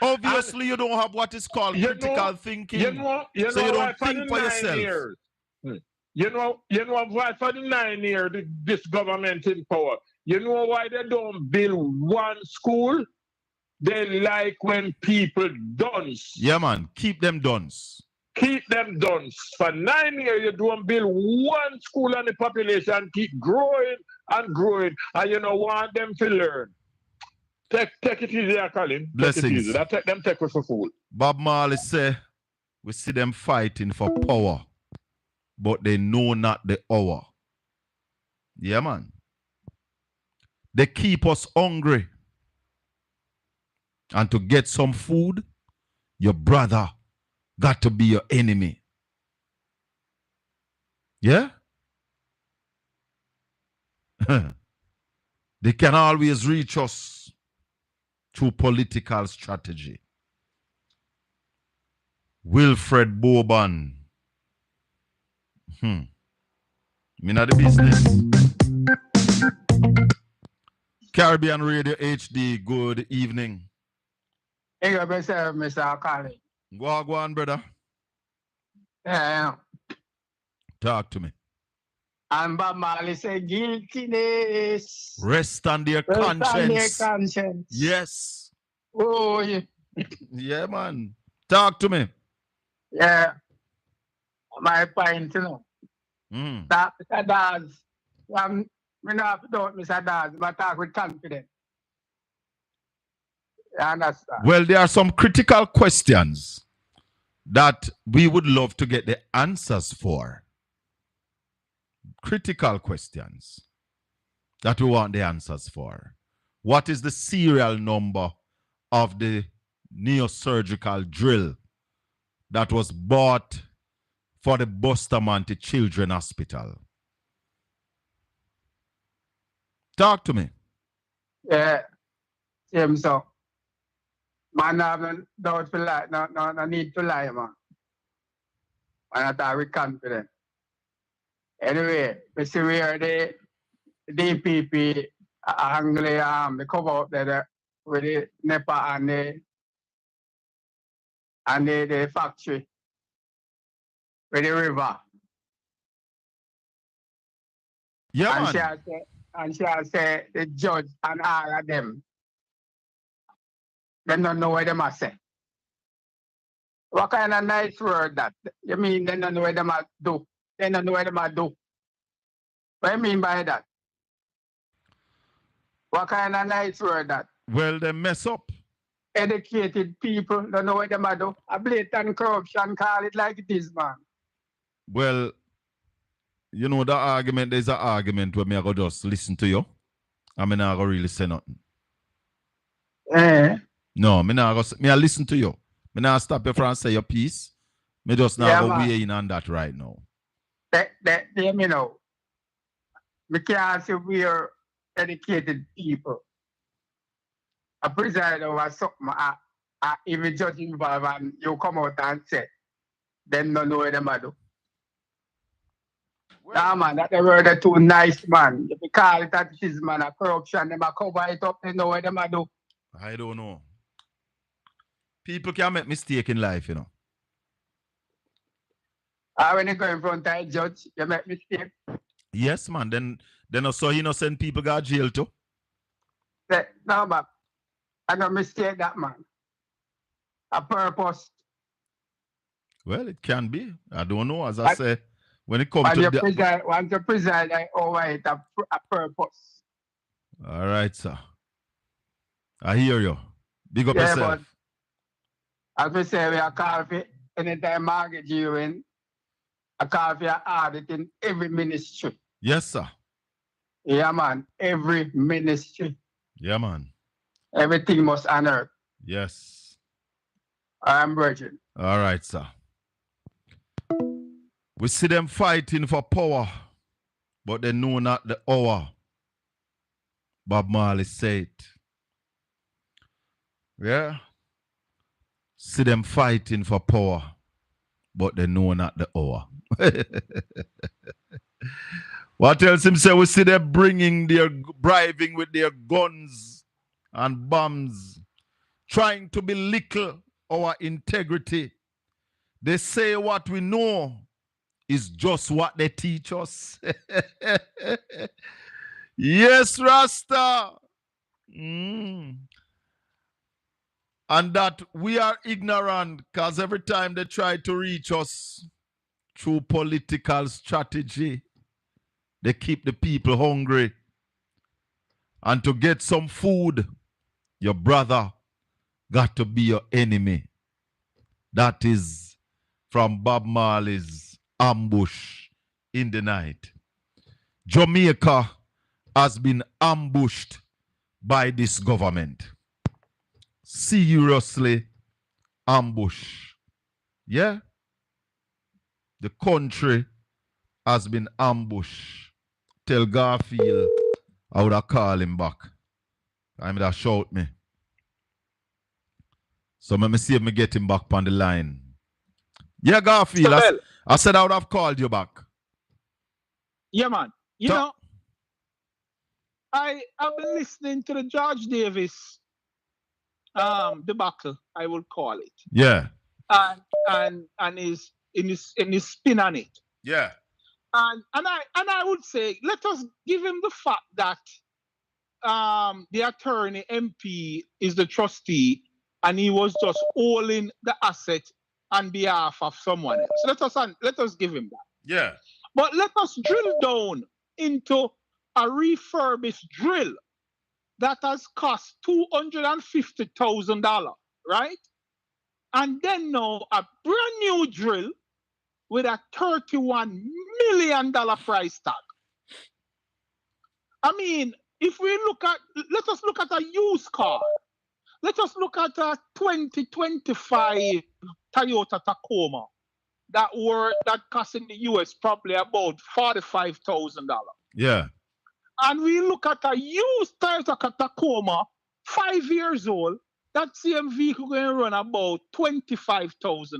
Speaker 3: Obviously, you don't have what is called critical thinking. So you don't think for yourself.
Speaker 9: You know why for the 9 years this government in power? You know why they don't build one school? They like when people dunce.
Speaker 3: Yeah, man. Keep them dunce.
Speaker 9: Keep them dunce. For 9 years, you don't build one school and the population keep growing and growing. And you don't want them to learn. Take it easy, Colin.
Speaker 3: Blessings.
Speaker 9: Take it easy. That take them take us for fool.
Speaker 3: Bob Marley say, we see them fighting for power, but they know not the hour. Yeah, man. They keep us hungry. And to get some food, your brother got to be your enemy. Yeah? They can always reach us through political strategy. Wilfred Boban. Me not the business. Caribbean Radio HD, good evening.
Speaker 10: Hey, Mr. Colin.
Speaker 3: Go on, brother.
Speaker 10: Yeah.
Speaker 3: Talk to me.
Speaker 10: And Bob Marley said guiltiness.
Speaker 3: Rest on their conscience.
Speaker 10: On their conscience.
Speaker 3: Yes.
Speaker 10: Oh, yeah.
Speaker 3: Yeah, man. Talk to me.
Speaker 10: Yeah. My point, you know. That Mr. Daz. We not don't Mr. Daz, but talk with confidence. You understand?
Speaker 3: Well, there are some critical questions that we would love to get the answers for. Critical questions that we want the answers for. What is the serial number of the neosurgical drill that was bought for the Bustamante Children Hospital? Talk to me.
Speaker 10: Yeah, same so. Man, I have no doubt to lie, no need to lie, man. Man, I talk with confidence. Anyway, we see where the DPP Anglia they come out there with the NEPA and the factory with the river.
Speaker 3: Yeah,
Speaker 10: and
Speaker 3: man.
Speaker 10: She has said the judge and all of them, they don't know what they must say. What kind of nice word that? You mean they don't know what they must do? They don't know what they must do. What do you mean by that? What kind of nice word that?
Speaker 3: Well, they mess up.
Speaker 10: Educated people don't know what they must do. A blatant corruption, call it like it is, man.
Speaker 3: Well, you know the argument, there's an argument where me I go just listen to you. I mean, I go really say nothing. No, me I listen to you. Me not stop you from say your piece. Me just now go weigh in on that right now.
Speaker 10: Let me know. We can't say we are educated people. A preside over something, if a judge involved and you come out and say, them don't know what them do. Nah, man, that the word are too nice, man. If you call it that it is, man, a corruption, them a cover it up, they know what them do.
Speaker 3: I don't know. People can make mistake in life, you know.
Speaker 10: When you go in front of a judge, you make mistake.
Speaker 3: Yes, man. Then also innocent people got jail too.
Speaker 10: No, but I don't mistake that, man. A purpose.
Speaker 3: Well, it can be. I don't know. As I say, when it comes to
Speaker 10: once you preside, I over it a purpose.
Speaker 3: All right, sir. I hear you. Big up yourself.
Speaker 10: But as we say, we are called for anytime mortgage you in, I call for audit in every ministry.
Speaker 3: Yes, sir.
Speaker 10: Yeah, man. Every ministry.
Speaker 3: Yeah, man.
Speaker 10: Everything must honor.
Speaker 3: Yes.
Speaker 10: I'm virgin.
Speaker 3: All right, sir. We see them fighting for power, but they know not the hour. Bob Marley said. Yeah. See them fighting for power, but they know not the hour. What else him say? We see them bribing with their guns and bombs, trying to belittle our integrity. They say what we know is just what they teach us. Yes, Rasta. And that we are ignorant because every time they try to reach us through political strategy, they keep the people hungry. And to get some food, your brother got to be your enemy. That is from Bob Marley's Ambush in the Night. Jamaica has been ambushed by this government. Seriously ambush. Yeah? The country has been ambushed. Tell Garfield I would have called him back. I would have shout me. So let me see if I get him back on the line. Yeah, Garfield. I said I would have called you back.
Speaker 7: Yeah, man. You know, I've been listening to the George Davis debacle, I will call it.
Speaker 3: Yeah.
Speaker 7: And his spin on it.
Speaker 3: Yeah.
Speaker 7: And I would say, let us give him the fact that the attorney MP is the trustee and he was just holding the asset on behalf of someone else. Let us give him that.
Speaker 3: Yeah.
Speaker 7: But let us drill down into a refurbished drill that has cost $250,000, right? And then now a brand new drill with a $31 million price tag. I mean, if we let us look at a used car. Let us look at a 2025 Toyota Tacoma that cost in the US probably about $45,000.
Speaker 3: Yeah.
Speaker 7: And we look at a used Toyota Tacoma, 5 years old, that same vehicle going to run about $25,000.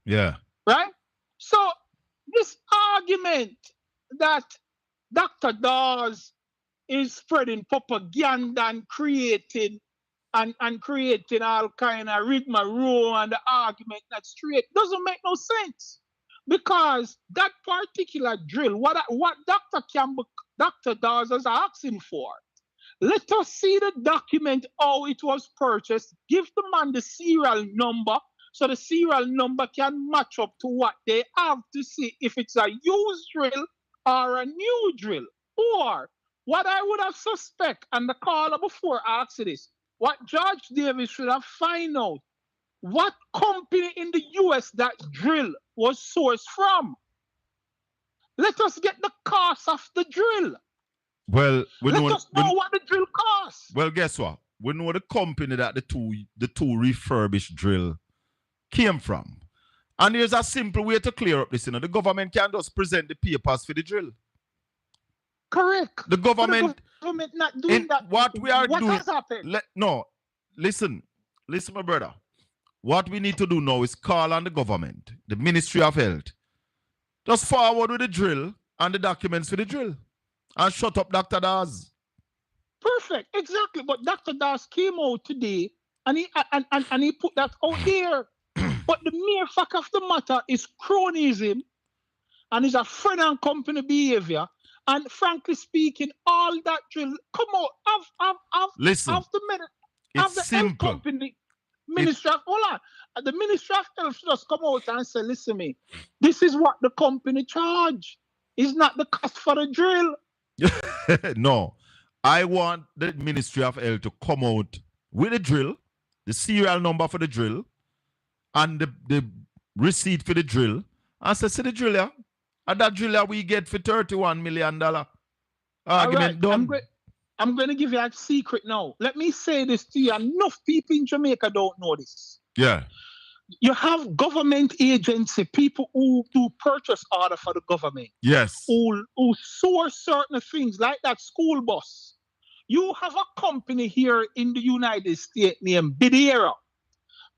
Speaker 3: Yeah.
Speaker 7: Right? So this argument that Dr. Dawes is spreading propaganda and creating all kind of rigmarole and the argument that's straight doesn't make no sense. Because that particular drill, what Dr. Dawes is asking for, let us see the document, how it was purchased, give the man the serial number, so the serial number can match up to what they have to see if it's a used drill or a new drill. Or what I would have suspect, and the caller before asked this, what Judge Davis should have find out, what company in the US that drill was sourced from. Let us get the cost of the drill.
Speaker 3: Well,
Speaker 7: let us know what the drill costs.
Speaker 3: Well, guess what? We know the company that the two refurbished drill came from. And there's a simple way to clear up this. The government can just present the papers for the drill.
Speaker 7: Correct.
Speaker 3: The government
Speaker 7: not doing that.
Speaker 3: What we are doing.
Speaker 7: What has happened?
Speaker 3: Listen, my brother. What we need to do now is call on the government, the Ministry of Health. Just forward with the drill and the documents for the drill. And shut up Dr. Dawes.
Speaker 7: Perfect. Exactly. But Dr. Dawes came out today and he put that out there. But the mere fact of the matter is cronyism and is a friend and company behavior. And frankly speaking, all that drill, come on,
Speaker 3: listen,
Speaker 7: have the health company, Ministry of, hold on, the Ministry of Health just come out and say, listen me, this is what the company charge. It's not the cost for the drill.
Speaker 3: No, I want the Ministry of Health to come out with the drill, the serial number for the drill, and the receipt for the drill, and say, see the drill here? And that drill we get for $31 million. Argument done.
Speaker 7: I'm going to give you a secret now. Let me say this to you. Enough people in Jamaica don't know this.
Speaker 3: Yeah.
Speaker 7: You have government agency, people who do purchase order for the government.
Speaker 3: Yes.
Speaker 7: Who source certain things like that school bus. You have a company here in the United States named Bidera.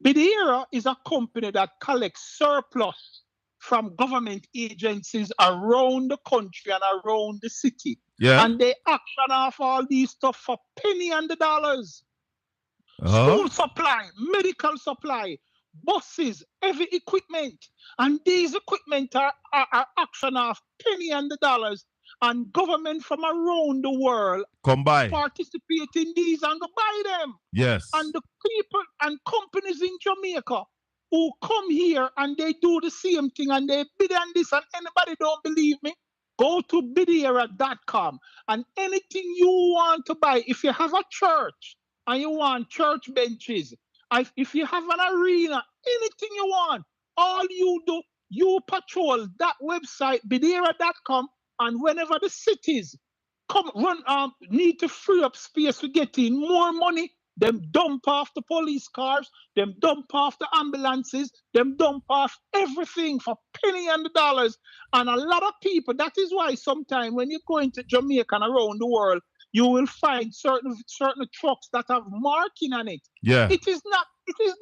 Speaker 7: Bidera is a company that collects surplus from government agencies around the country and around the city.
Speaker 3: Yeah.
Speaker 7: And they action off all these stuff for penny and the dollars. School supply, medical supply, buses, heavy equipment. And these equipment are action off penny and the dollars. And government from around the world
Speaker 3: come by,
Speaker 7: participate in these and go buy them.
Speaker 3: Yes.
Speaker 7: And the people and companies in Jamaica who come here and they do the same thing and they bid on this, and anybody don't believe me, go to bidera.com and anything you want to buy. If you have a church and you want church benches, if you have an arena, anything you want, all you do, you patrol that website, bidera.com, and whenever the cities need to free up space to get in more money, them dump off the police cars, them dump off the ambulances, them dump off everything for penny and the dollars. And a lot of people, that is why sometimes when you go into Jamaica and around the world, you will find certain trucks that have marking on it.
Speaker 3: Yeah.
Speaker 7: It is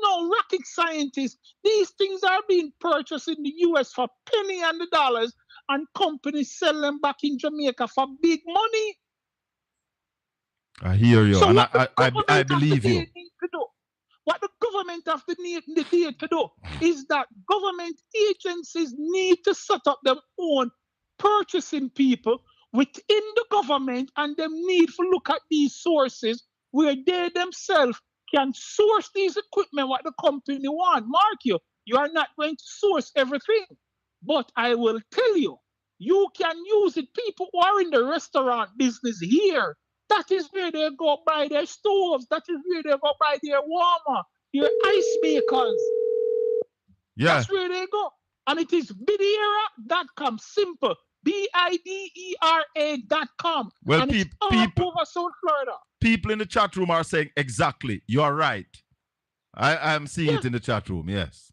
Speaker 7: no rocket scientist. These things are being purchased in the US for penny and the dollars, and companies sell them back in Jamaica for big money.
Speaker 3: I hear you,
Speaker 7: so
Speaker 3: and I believe you.
Speaker 7: What the government of the need to do is that government agencies need to set up their own purchasing people within the government, and them need to look at these sources where they themselves can source these equipment what the company want. Mark you are not going to source everything, but I will tell you, you can use it. People who are in the restaurant business here, that is where they go buy their stoves. That is where they go buy their warmer, their ice makers.
Speaker 3: Yeah.
Speaker 7: That's where they go. And it is bidera.com. Simple. BIDERA.com.
Speaker 3: Well,
Speaker 7: and it's all over South Florida.
Speaker 3: People in the chat room are saying exactly. You are right. I am seeing it in the chat room. Yes.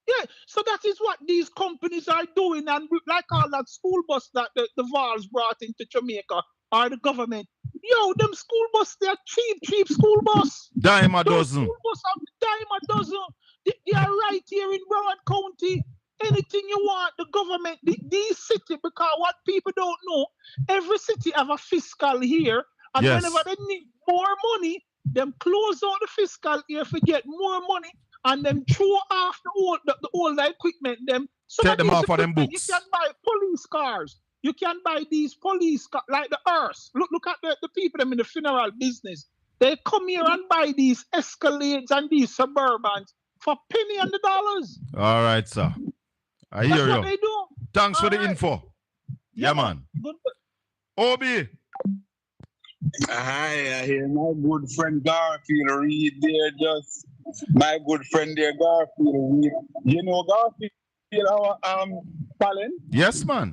Speaker 7: Yeah, so that is what these companies are doing, and like all that school bus that the Vals brought into Jamaica or the government. Yo, them school bus, they're cheap school bus.
Speaker 3: Dime a
Speaker 7: Those
Speaker 3: dozen.
Speaker 7: school bus are dime a dozen. They are right here in Broward County. Anything you want, the government, these city, because what people don't know, every city have a fiscal here, and
Speaker 3: Yes.
Speaker 7: whenever they need more money, them close out the fiscal here to get more money, and then throw off the old equipment.
Speaker 3: Take them off of them books.
Speaker 7: You can buy police cars. You can buy these police cars, like the Earth. Look at the people them in the funeral business. They come here and buy these Escalades and these Suburbans for penny on the dollars.
Speaker 3: All right, sir. I hear
Speaker 7: That's
Speaker 3: you.
Speaker 7: what they do.
Speaker 3: Thanks
Speaker 7: All
Speaker 3: for the
Speaker 7: right.
Speaker 3: info.
Speaker 7: Yeah,
Speaker 3: Yeah, man.
Speaker 7: Good.
Speaker 3: Obi.
Speaker 11: Hi, I hear my good friend Garfield read there. Just my good friend there, Garfield read. You know Garfield, our Colin?
Speaker 3: Yes, man.